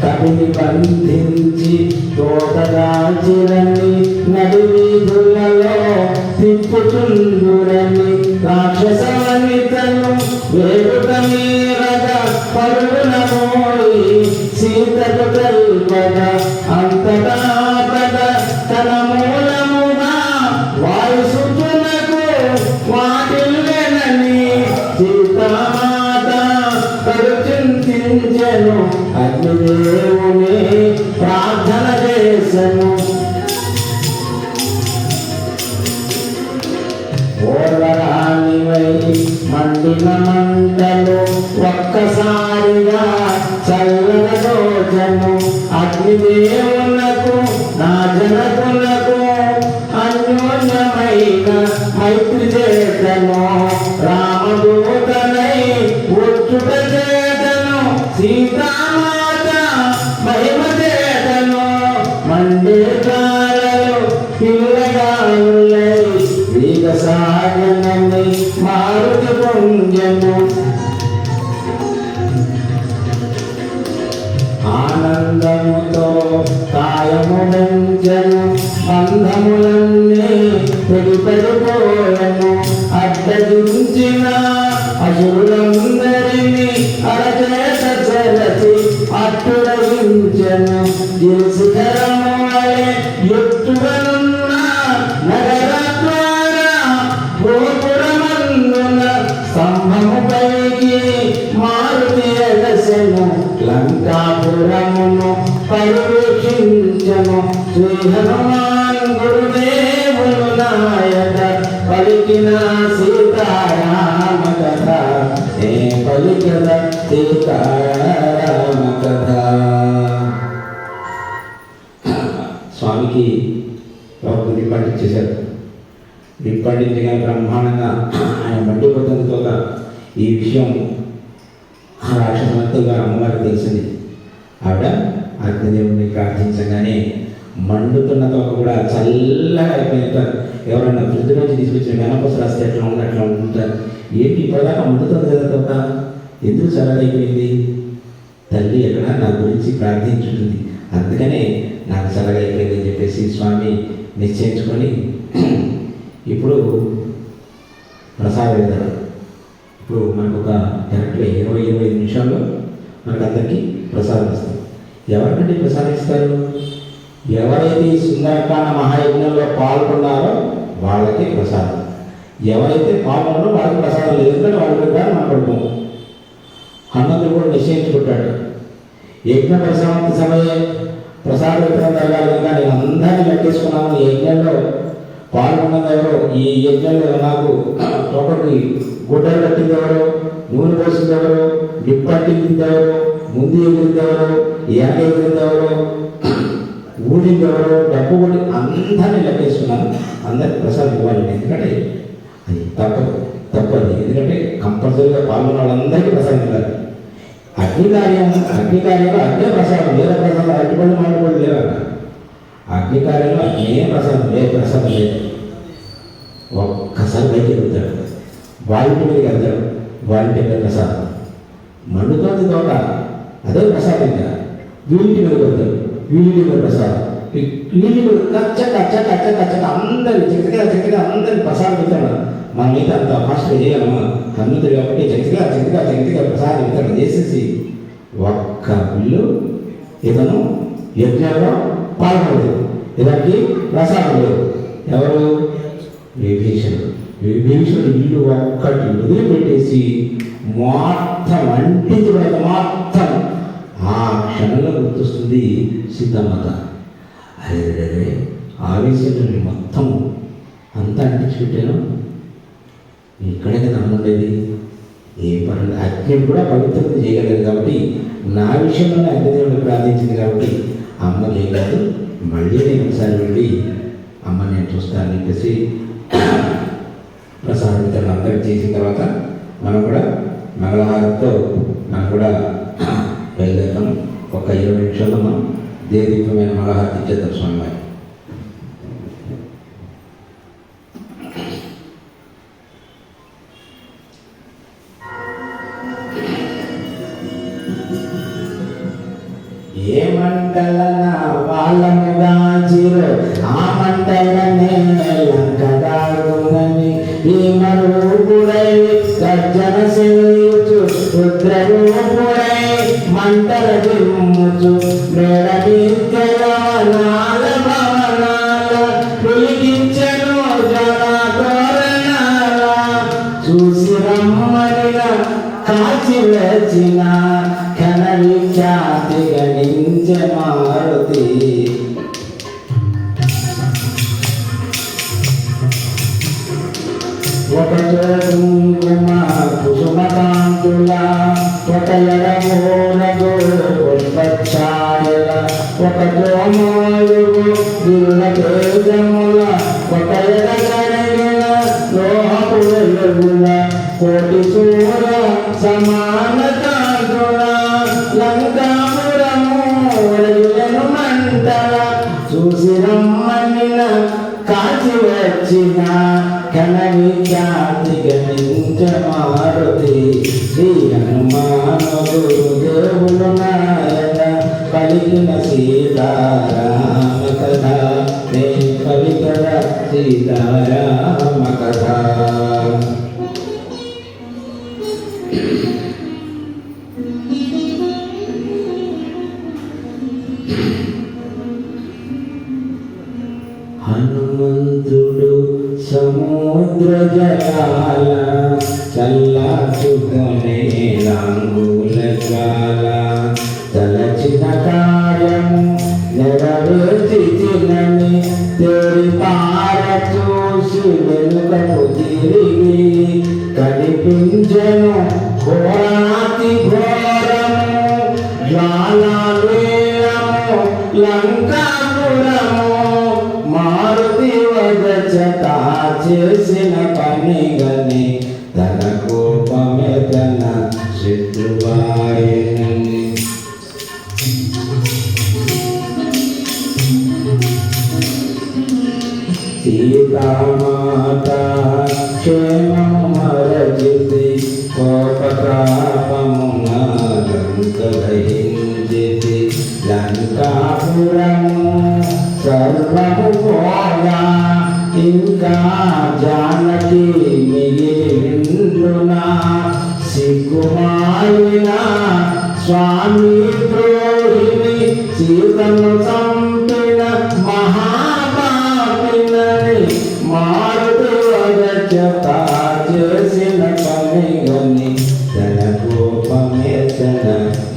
A: కవిని బంధించి తోటరాజిరని నడి వీధులలో తిప్పుచుందురని రాక్షసవనితను వేడుక మీరగా పరుగున పోయి సీతకు తెల్పగా అంతటా తన మూలముగా వాయుసుతునకు వాటిల్లేనని సీతామాత కరుచింతించెను అగ్నిదేవుని ప్రార్థన చేసెను ఓర్వరానివై మండిన మంటలు ఒక్కసారిగా చల్లదోచను అగ్నిదేవునకు నా జనకులకు అన్యోన్యమైన మైత్రి చేతను రామదూతనై వచ్చుట చేతను సీతామాత మహిమ చేతను మండే కాలలో పిల్లగానులై సాగనని మారుతి పొంగెను ఆనందముతో కాయము వెంచెను బంధములన్నీ తెగిపడిపోయెను అడ్డగించిన అసురులందరినీ అరచేత చెరచి అట్టుడగించెను శిఖరము వలె ఎత్తుగనున్న నగర గోపురమందున స్తంభముపైకి మారుతి ఎగసెను లంకాపురమును పర్యవేక్షించెను శ్రీ హనుమాన్ గురుదేవులు నాయక పలికిన సీతారామ కథ ఏ పలికిన సీతారామ కథ. స్వామికి ఒక పండించేశారు. నిప్పండించగా బ్రహ్మాండంగా ఆయన మండిపోతున్న తోక ఈ విషయం ఆ రాక్షసంతుగా అమ్మవారికి తెలిసింది. ఆవిడ అగ్నిదేవుని ప్రార్థించగానే మండుతున్న తోక కూడా చల్లగా అయిపోయినారు. ఎవరైనా ఫ్రిడ్జ్ నుంచి తీసుకొచ్చిన వెనపస రాస్తే ఎట్లా ఉంది అట్లా ఉంటారు. ఏంటి ఇప్పటిదాకా మండుతుంది కదా తోక, ఎందుకు చల్లగా అయిపోయింది? తల్లి ఎక్కడ నా గురించి ప్రార్థించుంటుంది, అందుకనే నాకు చల్లగా అయిపోయింది అని చెప్పేసి స్వామి నిశ్చయించుకొని ఇప్పుడు ప్రసాద విధానం. ఇప్పుడు మనకు ఒక కరెక్ట్గా 20-25 నిమిషాల్లో మనకు అందరికీ ప్రసాదం ఇస్తారు. ఎవరికంటే ప్రసాదం ఇస్తారు? ఎవరైతే సుందరకాండ మహాయజ్ఞంలో పాల్గొన్నారో వాళ్ళకి ప్రసాదం. ఎవరైతే పాల్గొన్నారో వాళ్ళకి ప్రసాదం లేదు, ఎందుకంటే వాళ్ళ ప్రకారం మాట్లాడుకోము. హనుమంతుడు కూడా నిశ్చయించుకుంటాడు, యజ్ఞ ప్రసాద సమయే ప్రసాద వితరణ జరగాలి కనుక నేను అందరినీ లెక్కేసుకున్నాను. యజ్ఞంలో పాల్గొన్నదెవరో, ఈ యజ్ఞంలో నాకు ఒకటి గుడ్డలు కట్టిందెవరో, నూనె పోసిందెవరో, నిప్పట్టిందెవరో, ముందు ఎగిరిందెవరో, ఏక ఎగిరిందెవరో, ఊడిందెవరో, డబ్బు కొట్టి అందరినీ లెక్కేసుకున్నాను. అందరికి ప్రసాదం ఇవ్వాలి, ఎందుకంటే అది తప్పదు. ఎందుకంటే కంపల్సరీగా పాల్గొన్న వాళ్ళందరికీ ప్రసాదం ఇవ్వాలి. అగ్నికార్యంలో అగ్నే ప్రసాదం, వేరే ప్రసాదం అడ్డుపడి మాట్లాడి లేవు. అగ్నికార్యంలో అగ్నే ప్రసాదం, ప్రసాదం లేదు. ఒక్కసారి బయటికి వెళ్తాడు, వాలింటి మీదకి వెళ్తాడు, వాలింటి మీద ప్రసాదం మండుతోంది తోట, అదే ప్రసాదం. ఇంకా వీడింటి మీదకి వెళ్తాడు, వీడింటి మీద ప్రసాదం, వీడి మీద కచ్చ అందరి చక్కగా అందరి ప్రసాదం ఇస్తాడు. మన మీద అంత ఫాస్ట్గా చేయగలమా? హనుమంతుడు కాబట్టి చక్కగా ప్రసాదం ఇస్తాడు చేసేసి ఒక్క బిల్లు ఇతను యజ్ఞంలో పాల్గొనలేదు, ఇతనికి ప్రసాదం లేదు. ఎవరు? విభీషణుడు ఇల్లు ఒక్కటి వదిలిపెట్టేసి మొత్తం అంటించబడక మొత్తం ఆ క్షణంలో గుర్తొస్తుంది సీతామాత. అరే ఆవేశంలో మొత్తం అంతా అంటించి పెట్టాను, ఇక్కడే కదా ఉండేది, ఏ పనులు అగ్ని కూడా పవిత్రత చేయగలదు కాబట్టి నా విషయంలో అగ్నిదేవుడు ప్రార్థించింది కాబట్టి అమ్మకి ఏం కాదు, మళ్ళీ నేను ఒకసారి వెళ్ళి అమ్మ నేను చూస్తానని చెప్పేసి ప్రసాద వితరణ అందరికి చేసిన తర్వాత మనం కూడా మంగళహారంతో మనం కూడా బయలుదేరుతాం. ఒక 20 నిమిషాల్లో మనం దేదీపమైన మంగళహారతి ఇచ్చేద్దాం స్వామి. ఏ మంటలన వాళ్ళను గాంచిరో ఆ మంటలనే లంకదాగునని ఈ మరూపుడై గర్జన సేయుచు రుద్రరూపుడై మంటల దిమ్ముచు మేడ నాల భవనాల పులిగించెను జనతోరణాల చూసి రమ్మనిన కాచి వచ్చిన ఘనవిఖ్యాతి గణించ మారుతి. ఒక కుంకుమ కుసుమకాంతుల, ఒక ఎడమూనగు పుష్పఛాయల, ఒక దోమాలుగు దిల్ల తేజముల, ఒక ఎడగలిగిన లోహపు వెలుగుల, కోటి సూర్య సమానత లంకాపురము రైలను మంటల చూసి రమ్మనిన కాచి వచ్చిన ఘనవిఖ్యాతి గణించ మారుతి. శ్రీ హనుమాను గురుదేవులు నాయన పలికిన సీతారామ కథ, నే పలికద సీతారామ కథ. హనుమంతుడు సముద్ర జలాల చల్లాచుకునే లాంగుల జ్వాల, తలచిన కార్యము నెరవేర్చి తినని తెరిపార చూసి వెనుకకు తిరిగి కనిపించెను ఘోరాతి ఘోరము జ్వాలావేయము లంకాపురము. మారుతి వదచట చేసిన పని గని తన కోపమే తన శత్రువాయనని. సీతామాత క్షేమము మరచితి కోపతాపమున లంక దహించితి. లంకాపురము సర్వము పోగా ఇంకా జానకి మిగిలి వింటున్నా. సిగ్గుమాలిన స్వామి ద్రోహిణి సీతను చంపిన మహాపాపినని మారుతి వదచట చేసిన పని గని తన కోపమే తన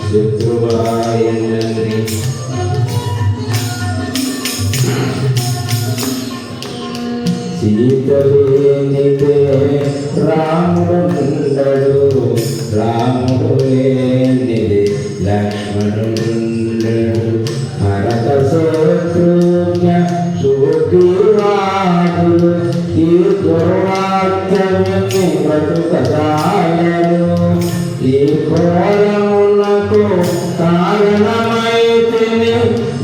A: శత్రువాయనని. సీతలేనిదే రాముడుండడు, రాముడు లేనిదే లక్ష్మణుడుండడు. భరత శత్రుఘ్న సుగ్రీవాదులు ఈ దుర్వాక్యమిని బ్రతుకదాయలు. ఈ ఘోరమునకు కారణమైతిని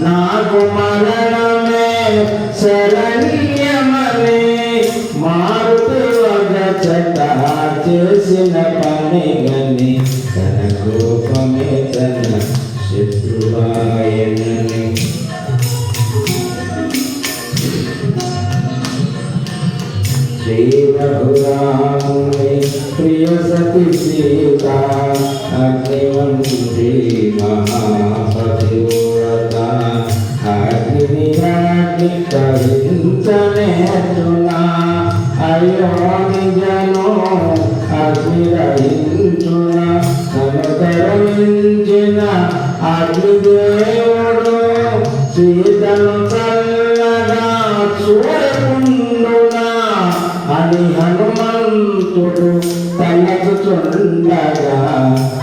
A: నాకు మరణమే శరణ్యమని. మారుతి వదచట చేసిన పని గని తన కోపమే తన శత్రువాయనని. శ్రీ రఘురాముని ప్రియ సతి సీత అగ్నివంశీ మహాపతివ్రత. అగ్ని కరించనేతునా అయ్యో నిజను అగ్నిరహించునా. కనుకరించిన అగ్నిదేవుడు సీతను చల్లగా చూడకుండునా అని హనుమంతుడు తలచుచుండ ఉండగా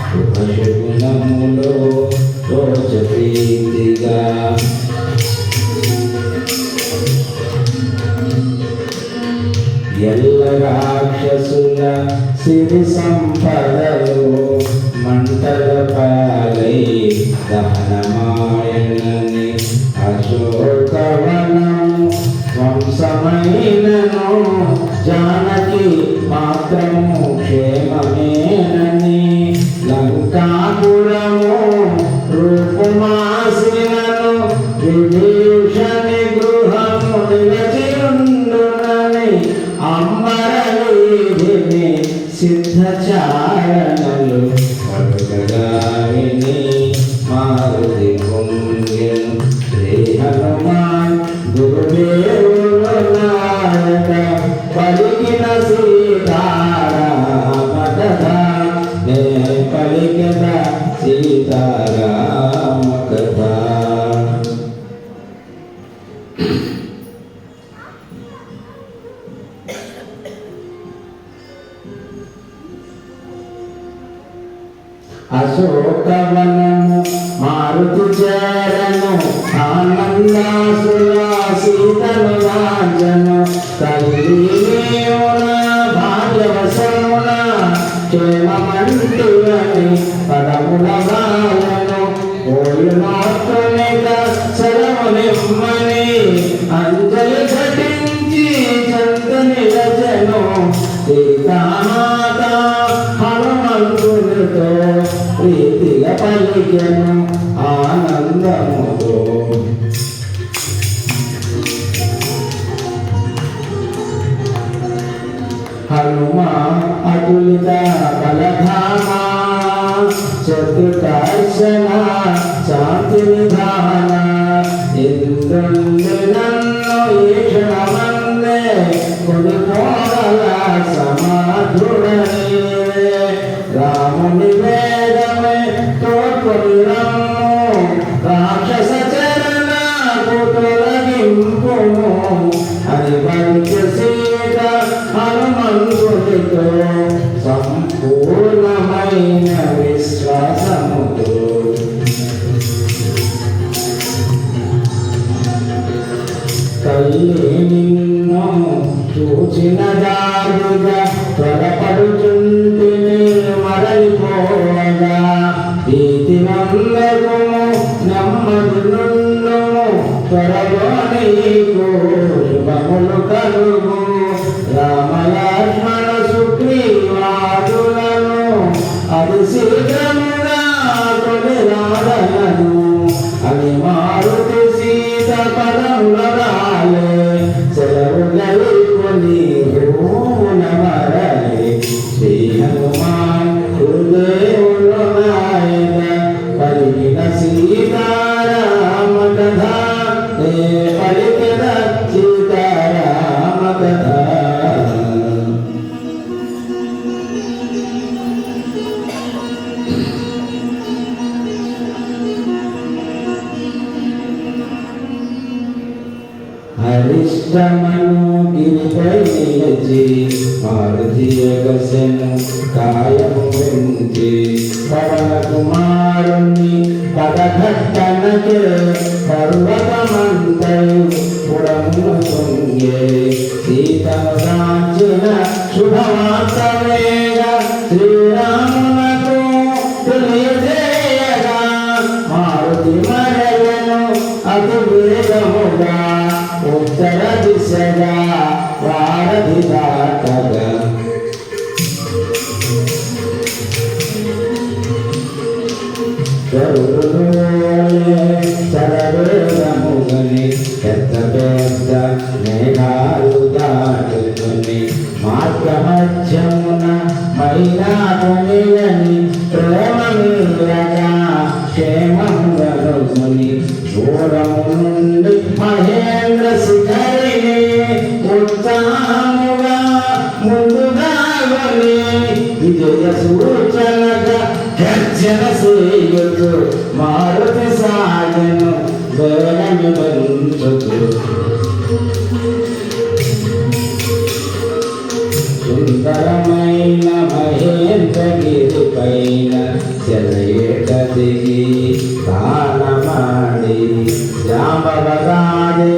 A: శుభశకునములో రోజ ప్రీతిగా ఎల్ల రాక్షసుల సిరి సంపదలు మంటల పాలై దహనమాయనని అశోకవనము ధ్వంసమైనను జానకి మాత్రము క్షేమమేనని లంకాపురము రూపుమాసినను విభీషణి గృహము నిలచియుండునని అంబరవీధిని సిద్ధచారణలు పలుకగావిని మారుతి పొంగెను శ్రీ హనుమాన్ గురుదేవుల నాయక పలికిన సీతారామ కథ నే పలికిన సీతారామ కథ. అశోకవనము మారుతి చేరను ఆనందాసుల సీతను రాజను తల్లిన భాగ్యవసమున క్షేమమంటివని పదముల బాలను ఓయునాత్మనిక సెలవునిమ్మని అంజలి ఘటించి చందని రచను సీతామాత హనుమంతునితో ప్రీతిగా పలికెను ఆనందముతో. హనుమ అతులిత బలధామ చతుర్దర్శన శాంతి విధాన ఇంద్రుండి నన్ను ఈక్షణమందే కొనిపోగల సమాధుడని రాముని వేదమే తోడ్కొని రమ్ము రాక్షస చరణ తొలగింపుము అని పలికి సీత హనుమంతుడితో సంపూర్ణమైన విశ్వాసముతో. తల్లి నిన్ను చూచిన దారుగా త్వరపడుచుంటిని మరలిపోగా ప్రీతి నందగుము నెమ్మది నుండుము త్వరలో నీకు శుభములు కలుగు. రామలక్ష్మణ సుగ్రీవాదులను అది శీఘ్రముగా కొని రాదలను అని మారుతి సీత పదముల రాలే సెలవు గలుకొని నవరలే. శ్రీ హనుమాన్ గురుదేవుల నాయక పలికిన సీతారామ కథ నే పలికిన సీతారామ కథ. హరిష్టమను గిరిపై నిలిచి మారుతి ఎగసెను కాయము పెంచి పవన కుమారుణ్ణి పదఘట్టనకే పర్వతమంతయు పురమును పొంగే సీతను రాంచిన శుభవార్తవేగ శ్రీరామునకు తెలియజేయగా మారుతి మరలను అతి వేగముగా ఉత్తర దిశగా వారధి దాటగా చరవేగముగని పెద్ద పెద్ద మేఘాలు దాటుకుని మార్గమధ్యమున మైనాకుని ప్రేమ మీరగా క్షేమముగలుగుని దూరము నుండి మహేంద్ర శిఖరిని ఉత్సాహముగా ముందుగా విజయ సూచనగా గర్జన సేయుతూ మారుతి సాగను వేగము పెంచుతూ. సుందరమైన మహేంద్రగిరి ಪೈನ ಸೆಲೆಯೇಟ ದಿಗಿ ತಾನ ಮಾಡಿ ಜಾಂಬವರಾಡಿ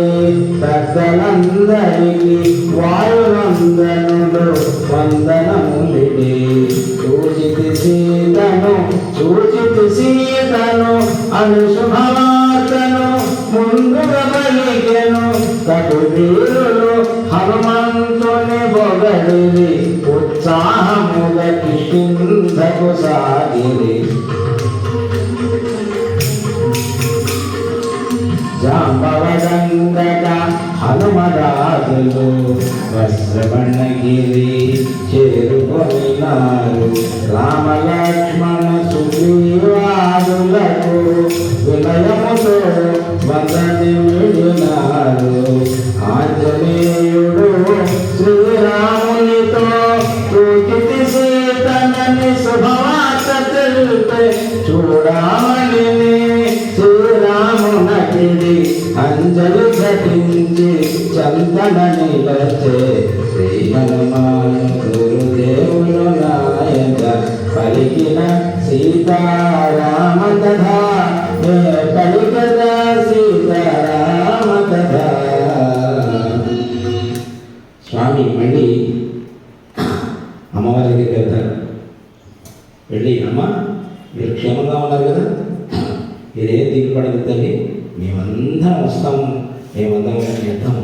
A: పెద్దలందరికీ వాయువందనుడు వందనములిడి సూచితి సీతను అను శుభవార్తను ముందుగా పలికెను కటువీరులు హనుమంతుని బొగడిరి ఉత్సాహముగా కిష్కింధకు సాగిరి జాంబవదంగట హనుమరాజులు వస్త్రవణగిరి చేరుకొనినారు రామలక్ష్మణ సుగ్రీవాదులకు వినయముతో వందని విడినారు ఆంజనేయుడు శ్రీరామునితో పూజితి సీతనని శుభవార్త తెలిపే చూడామని శ్రీరామునకిడి అంజలి ఘటించి చందనని వచ్చే శ్రీ హనుమాన్ గురుదేవులు నాయక పలికిన సీతారామ కథ పలికద సీతారామ కథ. స్వామి మళ్ళీ అమ్మవారి దగ్గరికి వెళ్తారు. వెళ్ళి అమ్మ మీరు క్షేమంగా ఉన్నారు కదా, మీరేం దిగుపడదు తల్లి, మేమందరం వస్తాము, మేమందరం యుద్ధం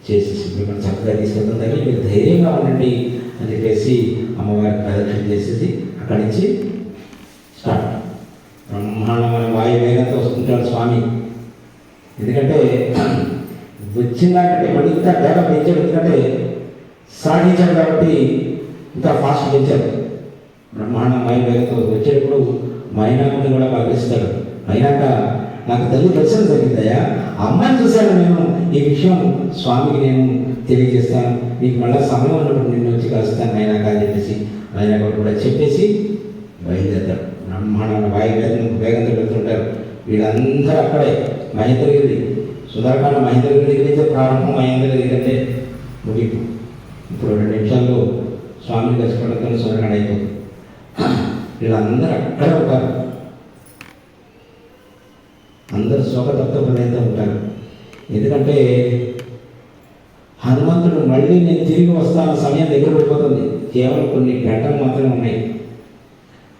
A: చేసేసి మిమ్మల్ని చక్కగా తీసుకెళ్తాం తల్లి, మీరు ధైర్యంగా ఉండండి అని చెప్పేసి అమ్మవారికి ప్రదక్షిణ చేసేసి అక్కడి నుంచి స్టార్ట్. బ్రహ్మాండమైన వాయువేగంతో వస్తుంటాడు స్వామి. ఎందుకంటే వచ్చిందంటే మళ్ళీ ఇంకా వేగం పెంచాడు, ఎందుకంటే సాగించాడు కాబట్టి ఇంకా ఫాస్ట్ పెంచాడు. బ్రహ్మాండం వాయువేగంతో వచ్చేటప్పుడు మైనాకుని కూడా పలికిస్తాడు. అయినాక నాకు తల్లి దర్శనం జరిగిందయ్యా, అమ్మాయిని చూశాను నేను, ఈ విషయం స్వామికి నేను తెలియజేస్తాను, నీకు మళ్ళీ సమయం ఉన్నప్పుడు నిన్ను వచ్చి కలుస్తాను అయినాక అని చెప్పేసి అయినాక కూడా చెప్పేసి బయలుదేరుతాడు. బ్రహ్మాండమైన వేగంతో వెళ్తుంటారు. వీళ్ళందరూ అక్కడే మహేంద్రగిరి, సుందరకాండ మహేంద్రగిరి దగ్గర అయితే ప్రారంభం, మహేంద్రగిరి అంటే ముగింపు. ఇప్పుడు 2 నిమిషాల్లో స్వామిని కలిసిపోవడంతో సుందరకాండ అయిపోతుంది. వీళ్ళందరూ అక్కడే ఉంటారు, అందరూ శోకతత్వపదంతో ఉంటారు. ఎందుకంటే హనుమంతుడు మళ్ళీ నేను తిరిగి వస్తాను సమయం దగ్గర పడిపోతుంది, కేవలం కొన్ని గంటలు మాత్రమే ఉన్నాయి.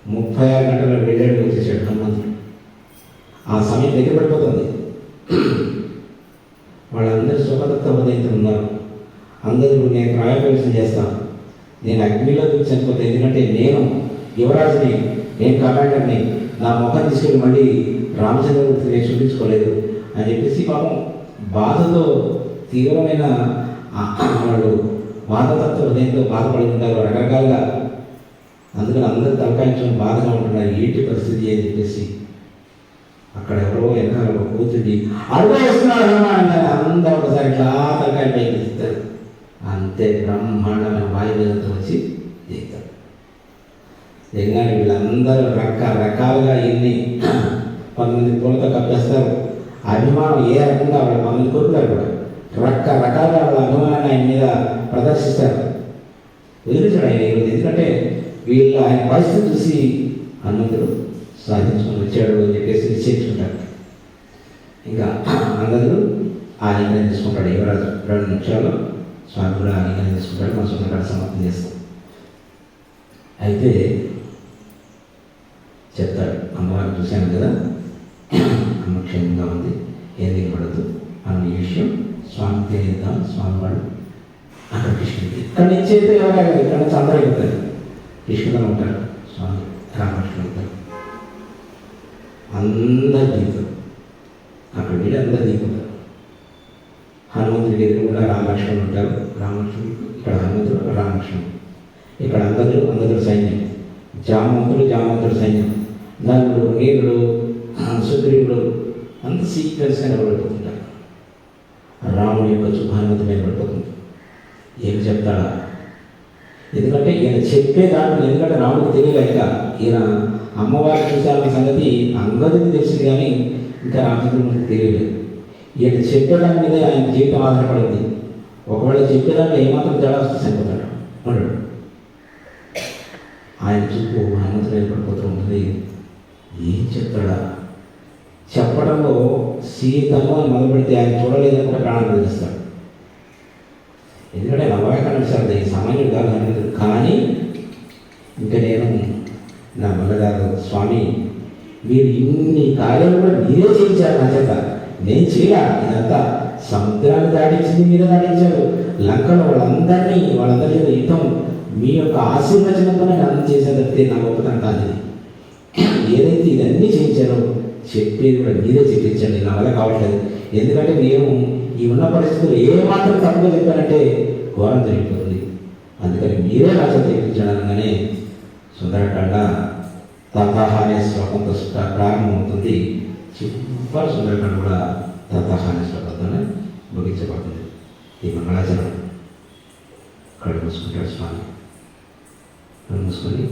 A: 36 గంటల వెళ్ళాడు, వచ్చేసాడు హనుమంతుడు. ఆ సమయం దగ్గర పడిపోతుంది. వాళ్ళందరూ శోకతత్వపదంతో ఉన్నారు. అందరూ నేను ప్రాయప్రవేశం చేస్తాను, నేను అగ్నిలో దూకి చనిపోతాను, ఎందుకంటే నేను యువరాజుని, నేను కమాండర్ని, నా ముఖం తీసుకెళ్ళి మళ్ళీ రామచంద్రమూర్తి నేను చూపించుకోలేదు అని చెప్పేసి పాపం బాధతో తీవ్రమైన వాళ్ళు బాధతత్వ హృదయంతో బాధపడి ఉంటారు రకరకాలుగా. అందుకని అందరూ తలకాయించడం బాధగా ఉంటున్నారు, ఏంటి పరిస్థితి అని చెప్పేసి. అక్కడ ఎవరో వెనకాల ఒక కూతుడి అడుగు వస్తున్నారు హనుమాన్ అని అందరూ ఒకసారి ఇట్లా తలకాయ పైకి తీస్తారు. అంతే బ్రహ్మాండమైన వాయువేగంతో వచ్చి దిగుతారు. దిగగానే వీళ్ళందరూ రకరకాలుగా ఎన్ని 10 పూలతో కప్పేస్తారు. అభిమానం ఏ రకంగా వాళ్ళ 10 కోరుతారు కూడా రకరకాలుగా వాళ్ళ అభిమానాన్ని ఆయన మీద ప్రదర్శిస్తారు. వదిలించాడు ఆయన ఈరోజు, ఎందుకంటే వీళ్ళు ఆయన పరిస్థితి చూసి హనుమంతుడు సాధించుకొని వచ్చాడు అని చెప్పేసి నిశ్చయించుకుంటారు. ఇంకా అందరూ ఆలింగనం తీసుకుంటాడు యువరాజు. 2 నిమిషాల్లో స్వామి కూడా ఆలింగనం తీసుకుంటాడు. మన సుందరకాండ సమాప్తం చేస్తాం. అయితే చెప్తాడు, అమ్మవారిని చూశాను కదా, అమ్మ క్షేమంగా ఉంది, ఏం దిగబడదు అన్న ఈ విషయం స్వామి తెలియదాం. స్వామి వాడు అక్కడ కృష్ణుడికి ఇక్కడి నుంచి అయితే ఎవరైనా ఇక్కడ నుంచి అందరూ వెళ్తారు. కృష్ణుడు ఉంటారు, స్వామి రామకృష్ణుడు ఉంటారు, అందరు దిగుతారు. అక్కడ వెళ్ళి అందరు దిగుతారు. హనుమంతుడికి ఎదురు కూడా రామలక్ష్మణుడు ఉంటారు. రామలక్ష్మణుడు ఇక్కడ హనుమంతుడు, రామలక్ష్మణుడు ఇక్కడ అందరూ సైన్యం, జామంతుడు సైన్యం, నలుడు, నీరుడు, సుగ్రీవుడు అంత సీక్వెన్స్గా నిలబడిపోతుంటారు. రాముడి యొక్క శుభానుమతి మీద పడిపోతుంది. ఏం చెప్తాడా? ఎందుకంటే ఈయన చెప్పే దాంట్లో, ఎందుకంటే రాముడికి తెలియలేక ఈయన అమ్మవారి చూసాలన్న సంగతి అంగదుడికి తెలిసింది కానీ ఇంకా రామచంద్రుడికి తెలియలేదు. ఈయన చెప్పేదాని మీద ఆయన జీవితం ఆధారపడింది. ఒకవేళ చెప్పేదాంట్లో ఏమాత్రం తేడా వస్తే చనిపోతాడు. ఆయన చూపు హనుమంతుడు ఏర్పడిపోతూ ఉంటుంది. ఏం చెప్తాడా? చెప్పడంలో సీతను అని మొదలు పెడితే ఆయన చూడలేదని కూడా ప్రాణం వదిలిస్తాడు. ఎందుకంటే నవకాండ సార్ ఈ సామాన్యుడు కాదు హనుమంతుడు. కానీ ఇంకా నేను నా వల్ల కాదు స్వామి, మీరు ఇన్ని కార్యాలు కూడా మీరే చేయించారు నా చేత, నేను చేయాలి. ఇదంతా సముద్రాన్ని దాటించింది మీరే దాటించారు, లంకలో వాళ్ళందరి యుద్ధం మీ యొక్క ఆశీర్వచనంతోనే అర్థం చేసేటట్టే నా గొప్పతనం కాదు. ఏదైతే ఇదన్నీ చేయించారో చెప్పేది కూడా మీరే చెప్పించండి, నా వల్ల కావట్లేదు. ఎందుకంటే నేను ఈ ఉన్న పరిస్థితులు ఏమాత్రం తప్పుగా చెప్పానంటే ఘోరం జరిగిపోతుంది. అందుకని మీరే నా చేత చెప్పించడానగానే సుందరకాండ తతహ అనే శ్లోకంతో ప్రారంభమవుతుంది. చివరి సుందరకాండ కూడా తతహ అనే శ్లోకంతోనే ముగించబడుతుంది. ఈ మంగళాచరణం కళ్ళు మూసుకుంటాడు స్వామి. కళ్ళు మూసుకొని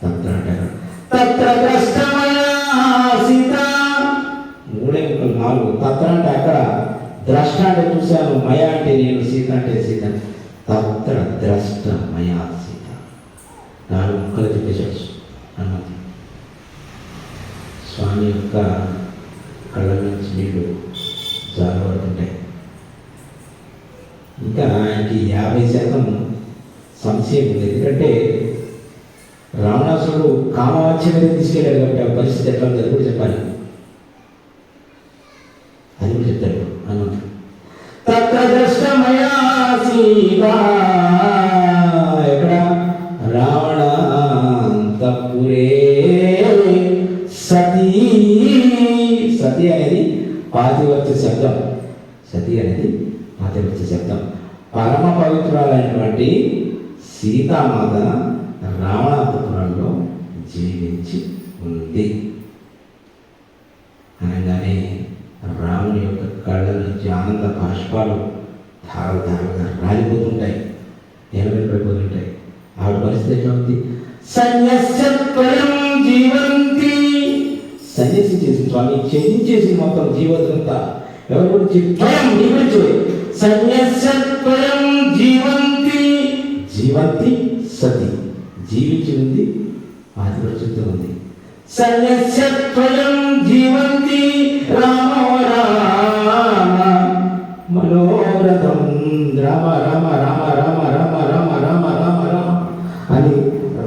A: తత్ర అంటారు. తత్ర సీత 3:4 తత్ర అంటే అక్కడ, ద్రష్ట అంటే చూశాను, మయ అంటే నేను, సీత అంటే సీత. తత్ర ద్రష్ట మయా సీత 4 ముక్కలు చెప్పేశాడు హనుమంతుడు. స్వామి యొక్క కళ్ళ నుంచి నీళ్ళు జారబడుతుంటాయి. ఇంకా ఆయనకి 50% సంశయం ఉంది. ఎందుకంటే రావణాసురుడు కామవాచ్య మీద తీసుకెళ్ళాడు కాబట్టి ఆ పరిస్థితి ఎట్లా ఉంది అది కూడా చెప్పాలి. అది కూడా చెప్తాడు హనుమంతుడు. తత్ర దృష్టమయా సీతా, ఎక్కడ? రావణాంతఃపురే సతీ. సతీ అనేది పాతివత్య శబ్దం. సతీ అనేది పాతివత్య శబ్దం. పరమ పవిత్రురాలైనటువంటి సీతామాత రావణాంతపురంలో జీవించి ఉంది అనగానే రాముని యొక్క కళ్ళ నుంచి ఆనంద బాష్పాలు ధారలుగా రాలిపోతుంటాయి, నిలబడిపోతుంటాయి. ఆవిడ పరిస్థితి ఎట్లా ఉంది? జీవంతి. సన్యాసి చేసింది స్వామి, చెందించేసి మొత్తం జీవితంతా. ఎవరి గురించి? నీ గురించి. సన్యాసత్వయం జీవంతి. జీవంతి సతి, జీవించి ఉంది, ఆదిపరిచితో ఉంది. సన్యస్యత్వయం జీవంతి రామో రామ మనోరథం. రామ రామ రామ రామ రామ రామ రామ రామ రామ అని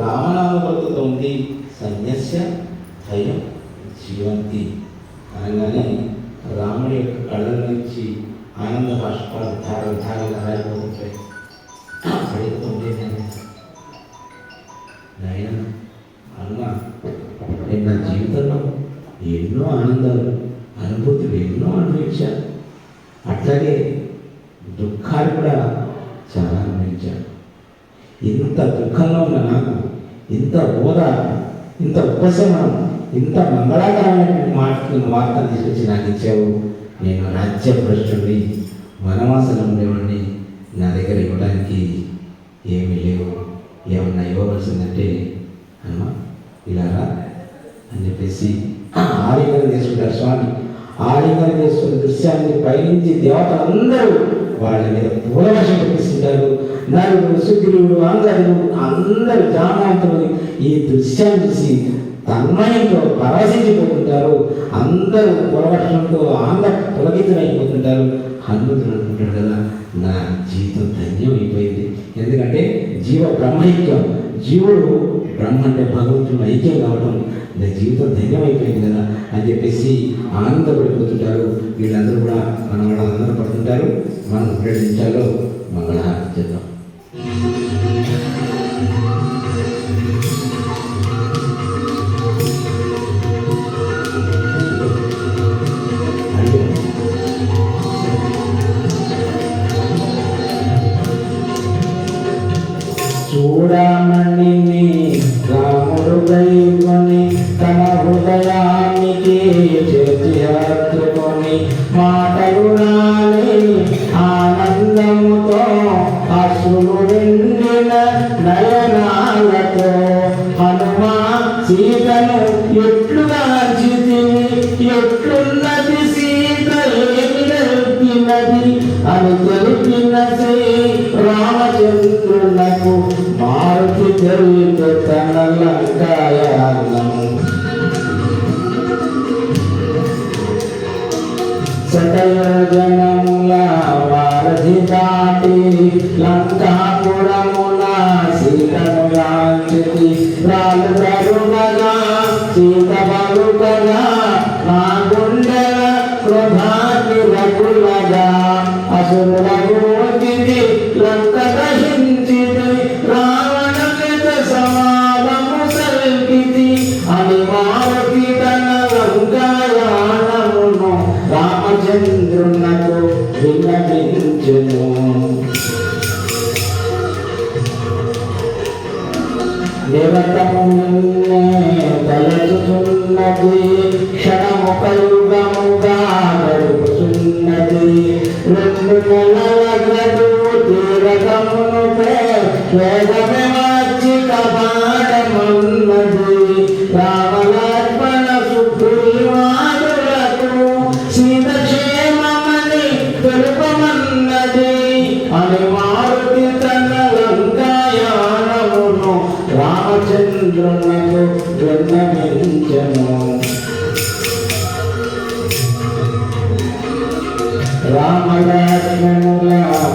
A: రామనామతో ఉంది. సన్యస్య ధైర్యం జీవంతి అనగానే రాముడి యొక్క కళ్ళ నుంచి ఆనంద బాష్పాలు ధారలుగా రాలిపోతుంటాయి. అడుగుతుంటే నాయన అన్న, నేను నా జీవితంలో ఎన్నో ఆనందాలు అనుభూతులు ఎన్నో అనుభవించాను, అట్లాగే దుఃఖాలు కూడా చాలా అనుభవించాను. ఇంత దుఃఖంలో ఉన్న నాకు ఇంత ఓదా, ఇంత ఉపశమనం, ఇంత మంగళకరమైన వార్తను తీసుకొచ్చి నాకు ఇచ్చావు. నేను రాజ్యభ్రష్టుడిని, వనవాసన ఉండేవాడిని, నా దగ్గర ఇవ్వడానికి ఏమీ లేవు, ఏమన్నా ఇవ్వవలసిందంటే అమ్మ ఇలారా అని చెప్పేసి ఆలింగనం చేసుకుంటారు స్వామి. ఆలింగనం చేసుకున్న దృశ్యాన్ని పైనుంచి దేవతలందరూ వాళ్ళ మీద పూలవర్షం కురిపిస్తుంటారు. నలుగురు, సుగ్రీవుడు, అందరూ జామాంతులు ఈ దృశ్యాన్ని చూసి తన్మయంతో పరవశించిపోతుంటారు. అందరూ పూలవర్షంతో పులకితులైపోతుంటారు. హనుమంతుడు అనుకుంటాడు కదా, నా జీవితం ధన్యం అయిపోయింది. ఎందుకంటే జీవ బ్రహ్మైక్యం, జీవుడు బ్రహ్మ అంటే భగవంతుడు ఐక్యం కావడం, నా జీవితం ధన్యం అయిపోయింది కదా అని చెప్పేసి ఆనందపడిపోతుంటారు. వీళ్ళందరూ కూడా మన వాళ్ళందరూ పడుతుంటారు. మనం 2 నిమిషాల్లో మంగళహారతి చేద్దాం. చూడమని రాముడు దైవని తన హృదయానికి చేతి హత్తుకొని మాటలు రాని ఆనందముతో అశ్రులు వెండిన నయనాలతో హనుమా సీతను ఎట్లుగాంచితి, ఎట్లున్నది సీత ఏమి తెలిపినది అని తెలిపిన శ్రీ రామచంద్రులకు మారుతి తెలిపే తన లంకాయానం సతయోజనముల వారధి దాటి లంకాపురమున సీతను గాంచితి రాలు కరుణగా సీత బలుకగా నా గుండెల క్రోధాగ్ని రగులగా అసురులకు వచ్చింది లంక దహించితి రావణమిత సమాగము సల్పితి అని మారుతి తన లంకాయానమును రామచంద్రునకు విన్నవించెను. నిరతము నిన్నే తలచుచున్నది క్షణముక యుగముగా గడుపుచున్నది 2 నెలల గడువు తీరకమునుపే వేగమే వచ్చి కపాడమన్నది రామలక్ష్మణ సుగ్రీవాదులకు సీతక్షేమమని తెలుపమన్నది అని మారుతి తన లంకాయానమును రామచంద్రునకు విన్నవించెను. రామలక్ష్మణుల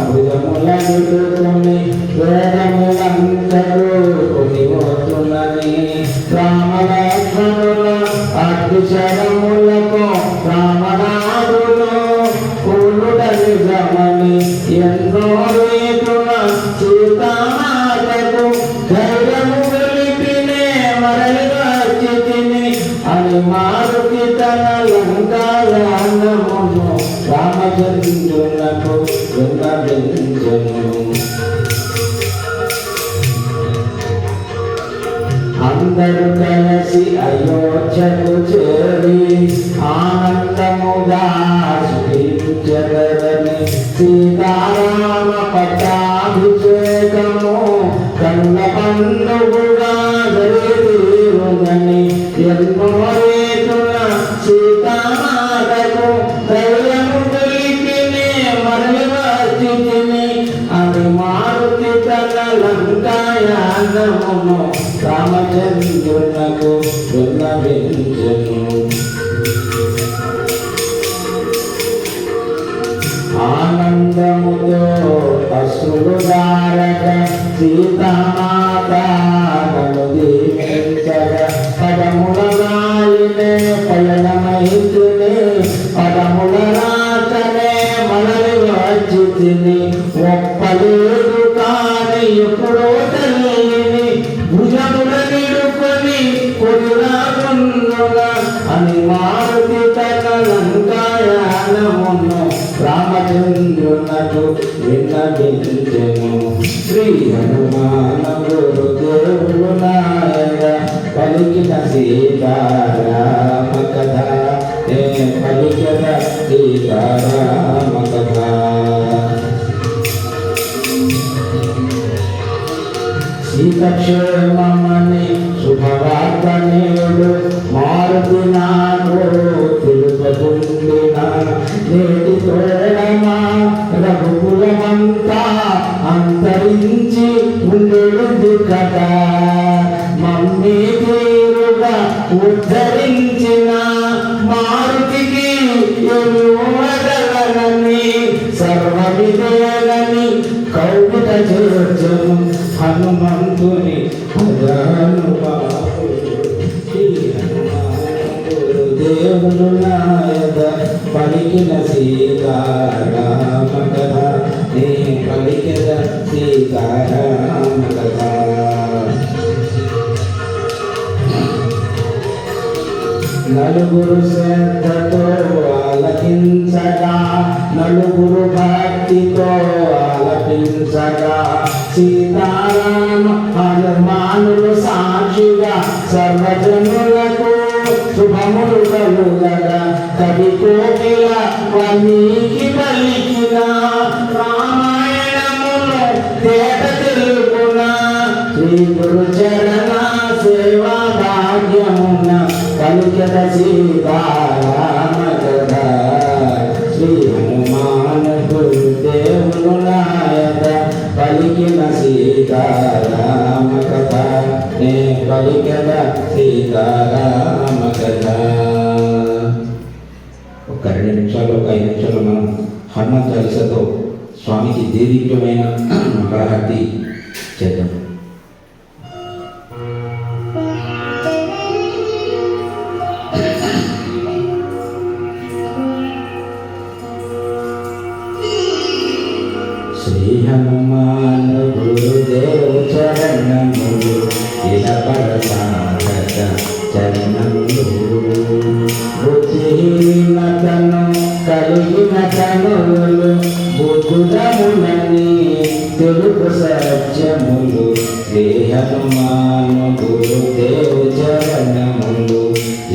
A: భుజముల నిలుకొని వేదములంతరూ కొనిపోతున్నది రామలక్ష్మణుల అగ్నిశరములకు రామనాథులు పూలుడ నిజమని ఎన్నో రీతుల సీతామాతకు ధైర్యము వెలిపినే మరలి వచ్చితిని అని మారుతి తన లంకాయానమును రామచంద్రునకు విన్నవించెను. అందరూ కలిసి అయోధ్యకు చేరి ఆనందముగా సుఖించగలని సీతారామ పట్టాభిషేకము కన్న పండుగగా జరిగిరుగని ఎన్నో రీతుల సీతామాతకు ధైర్యము తెలిపినే మరలి వచ్చితిని అని మారుతి తన లంకాయానమును రామచంద్రునకు విన్నవించెను. ఆనందముతో అశ్రులు దారక సీతామాత నన్ను దీవించగా పదముల రాయినే పయనమైతిని పదముల రాకనే మనలి వచ్చితిని ఒప్పలేదు కాని ఎప్పుడో తల్లిని భుజముల నిడుకొని కొడురాగుండుగా అని మారుతి తన లంకాయానమును రామచంద్రునకు విన్నవించెను. శ్రీ హనుమాన గురుదేవులు నాయన పలికిన సీతారామ కథ పలికిన సీతారామ కథ. సీతక్షేమమని శుభవార్త నేడు మారుతి నాకు తెలుపకుండిన నేటి తోడమా రఘుకులమంతా అంతరించి ఉండేది కదా మమ్మీ తీరుగా ఉద్ధరించిన మారుతికి ఎలువగలనని సర్వవిదేలని కౌగిట చేర్చను హనుమంతుని దేవుడు నాయద పలికిన సీతారామ కథ నీ పలికిన సీతారామ కథ. నలుగురు శ్రద్ధతో ఆలకించగా నలుగురు భక్తితో ఆలపించగా సీతారామ హనుమానులు సాక్షిగా సర్వజనులకు శుభములు కలుగగా కవి కోకిల వన్నీకి పలికిన రామాయణమును తేట తెలుపున శ్రీ గురు చరణ సేవా భాగ్యమున పలికద సీతారామ కథ. శ్రీ హనుమాన గురుదేవులు నాయన పలికిన సీతారామ కథ. వెంటనే పలికద సీతారామ కథ. ఒక 2 నిమిషాలు, ఒక 5 నిమిషాలు మనం హనుమాన్ చాలీసాతో స్వామికి దేదీప్యమైన మంగళహారతి చేద్దాం. శ్రీ హనుమాన్ గురుదేవ చరణములు ఇలపడ సాధక చరణములు బుద్ధిహీనతను కలిగిన కనులు బుద్ధుడములని తెలుగు సత్యములు. శ్రీ హనుమాన్ గురుదేవ చరణములు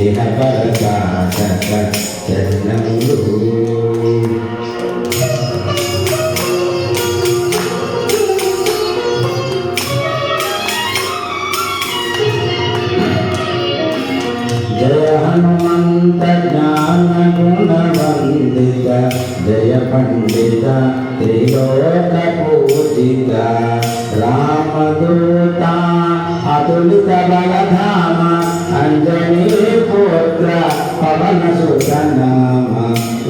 A: ఇలపడ సాధక చరణములు. జయ హనుమంత జ్ఞాన గుణ వందిత జయ పండిత త్రిలోక పూజిత రామదూత అతులిత బలధామ అంజనీ పుత్ర పవన సుత నామ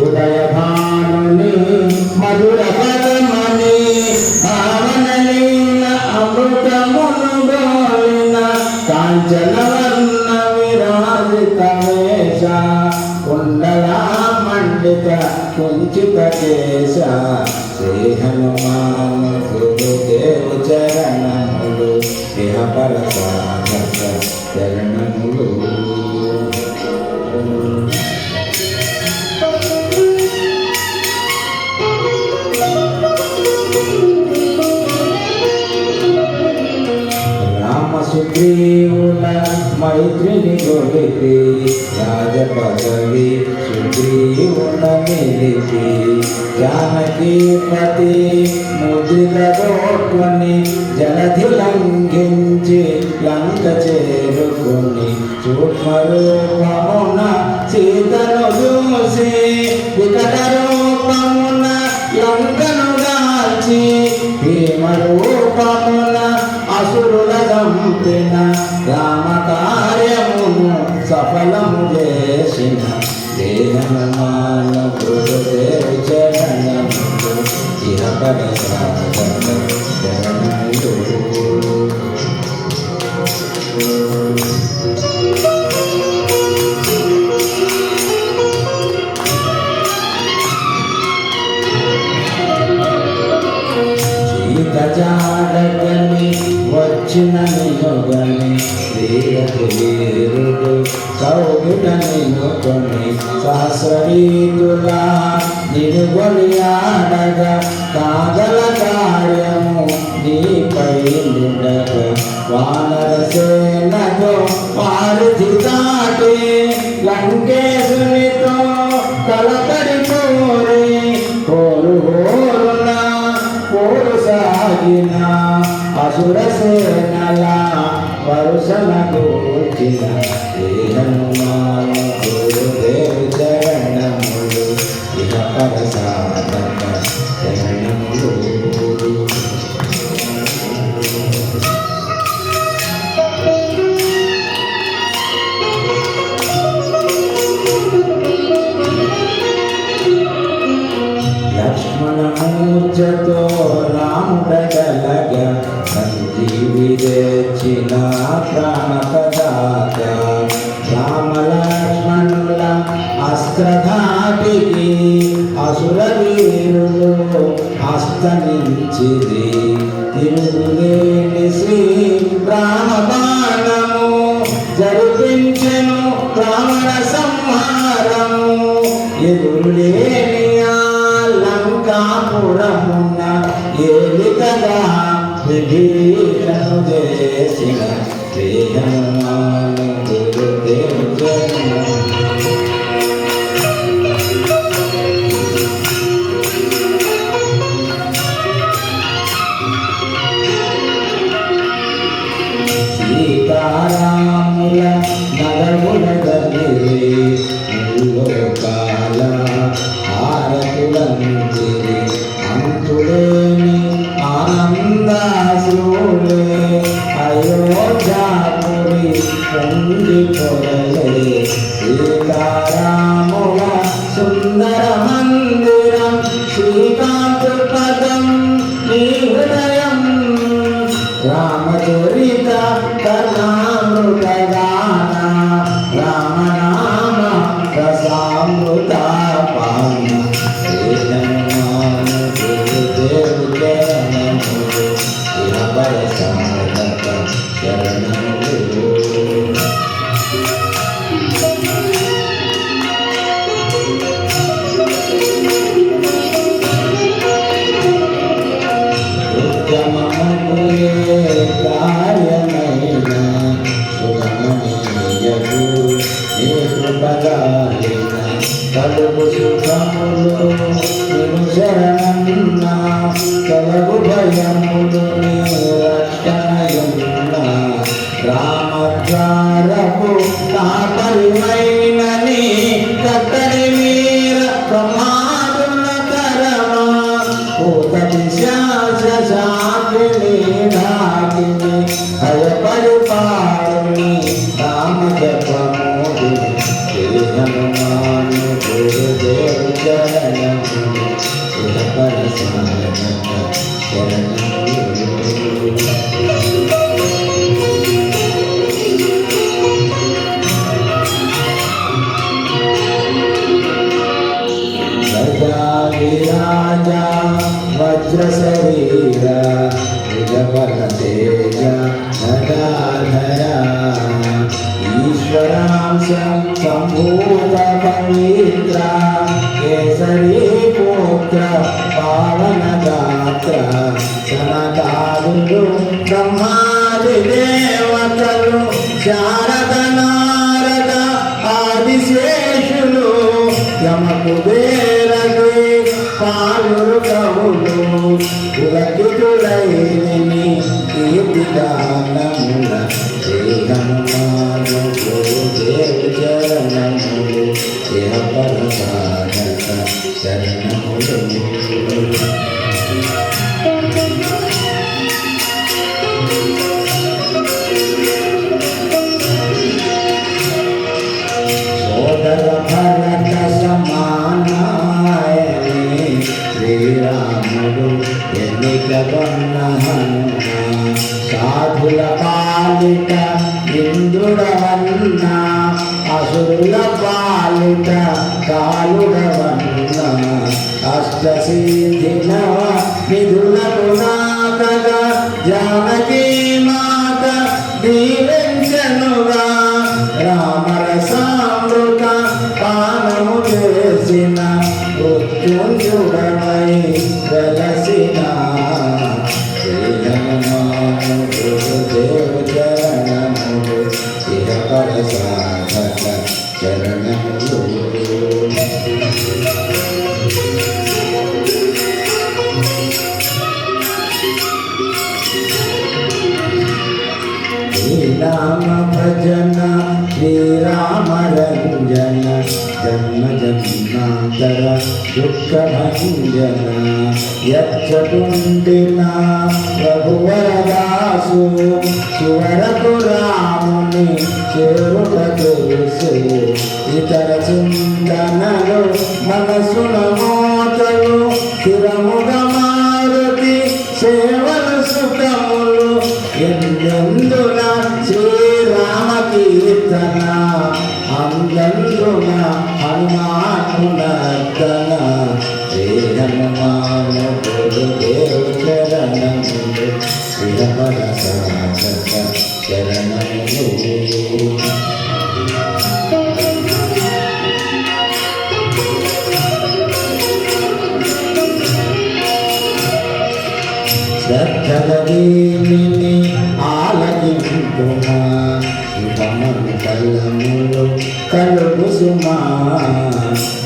A: ఉదయ భానుని మధుర పరమణి భావనలీన అమృతమును గోలిన కాంచన కుండలా మండిత కుంచిత కేశ. శ్రీ హనుమాన్ గురుదేవ చరణములు ఇహపర సాధక చరణములు. సుగ్రీవుల మైత్రిని గొలిపి రాజపదవి సుగ్రీవుల నిలిపి జానకీపతి ముదిల రోడ్కొని జలధి లంఘించి లంక చేరుకొని సూక్ష్మరూపమున సీతను చూసి వికట రూపమున లంకను దాల్చి భీమరూపమున అసురుల దంపిన రామ కార్యమును సఫలము చేసిన. శ్రీ హనుమాన్ గురుదేవ చరణములు ఇహపర సాధక చరణములు. జాడగని వచ్చిన నిలుగని వీరుడు కౌగుట నిలుకొని సహస్రరీతులా నిలుగొని ఆడగా కాగల కార్యము నీపై నిడగ వానర సేనతో పారిధి దాటి లంకేశునితో కలపడి కోరి పోరు సాగిన అసుర సేనల వరుసల కూర్చిన. శ్రీ హనుమాన్ గురుదేవ చరణములు ఇహపర సాధక చరణములు. లక్ష్మణమూర్ఛతో రాముడగలగ సంజీవి తెచ్చిన ప్రాణపదాత. రామలక్ష్మణుల అస్త్రధాటికి అసుర వీరులు అస్తమించిది. తిరుగులేని శ్రీ రామబాణము జరిపించెను రావణ సంహారము. ఎదురులేని లంకాపురమున ఏలికగా విభీషణు చేసిన. శ్రీ హనుమాన్ గురుదేవ చరణములు. సీతారాముల నగముల గదిరి లోకాల హారతులందిరి అంతులేని ఆనందాసులే అయోధ్య సీతారాముల సుందర మందిరం శ్రీకాంతు పదం నీ హృదయం రామచరిత కర్ణామృత గాన రామనామ రసామృత పాన కలుగు సుఖములు నిను శరణన్న కలుగు భయములు నీ రక్షణయున్న రామద్వారపు కాపరివైనని కట్టడి వీర ప్రమాదుల తరమా పూతటి శాస శాంతిని ఢాకిని భయపరిపారుని రామ జపమోది హనుమాన్ గురుదేవ చరణం రాజా వజ్ర శరీర నిజపద తేజ నగాధరా ఈశ్వరాంశ సంభూత పవిత్ర కేసరీ పుత్ర పావన గాత్ర సనకాదులు బ్రహ్మాది దేవతలు శారద నారద ఆదిశేషులు యమకుబేరది పాలురు కవులు పులకితులైని కీర్తిదానముల హనుమాను గురుదేవ చరణములు ఇహ పరసాధక శరణములు సోదర భరత సమానాయని శ్రీరాముడు ఎన్నిక కొన్న హనుమ సాధుల పాలిట ఇంద్రుడవన్న అసురుల పాలిట కాలుడవన్న అష్టసిద్ధినవ నిధులకు నాకగా జానకీ మాత దీవించనుగా రామరసామృత పానము చేసిన మృత్యుంజుడమై వెలసిన హనుమాను గురుదేవ చరణములు ఇహ పరసాధక చరణములు శ్రీరామ భజన శ్రీరామ రంజన జన్మ జన్మాంతర దుఃఖ భంజన యచ్చటుండిన రఘువరదాసు సువరకు రాముని చేరుట తెలుసు ఇతర చింతనలు మనసున మోతలు స్థిరముగ మారుతి సేవలు సుఖములు ఎందున శ్రీరామ కీర్తన అందున హనుమానునర్దన శ్రీ హనుమాను గురుదేవ చరణములు ఇహ పరసాధక చరణములు శ్రద్ధలదేమిని ఆలకింపుమా శుభమంగళములు కలుగు సుమా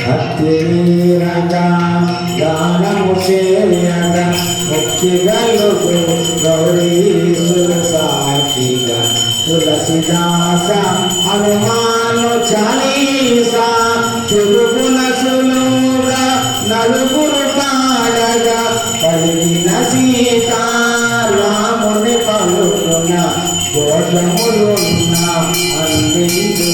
A: భక్తి మీరగా గానము చేయగా ముక్తి గలుగు గౌరీసుర సాక్షిగా తులసిదాస హనుమాను చాలీసా తెలుగున సులువుగా నలుగురు పాడగా పలికిన సీతారాముని పలుకున కోశములున్న అందించు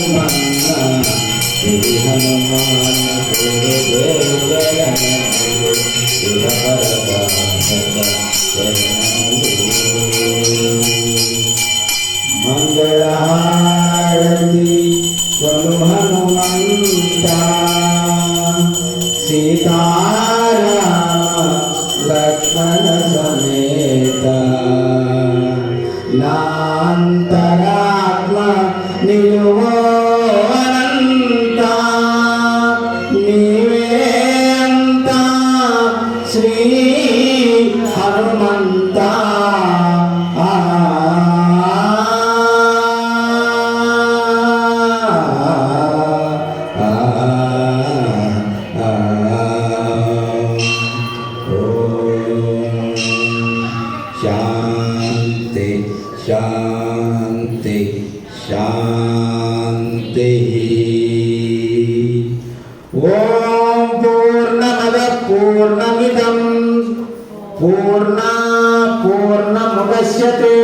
A: మంగళహారతి స్వను హనుమంత సీతారామ లక్ష్మణ సమేత నాంతరాత్మ నిలువో అనంత నీవే అంత శ్రీ హనుమంత శాంతి శాంతి శాంతి. ఓం పూర్ణమద పూర్ణమిదం పూర్ణముదచ్యతే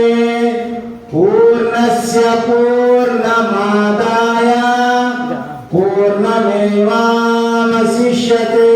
A: పూర్ణస్య పూర్ణమాదాయ పూర్ణమేవావశిష్యతే.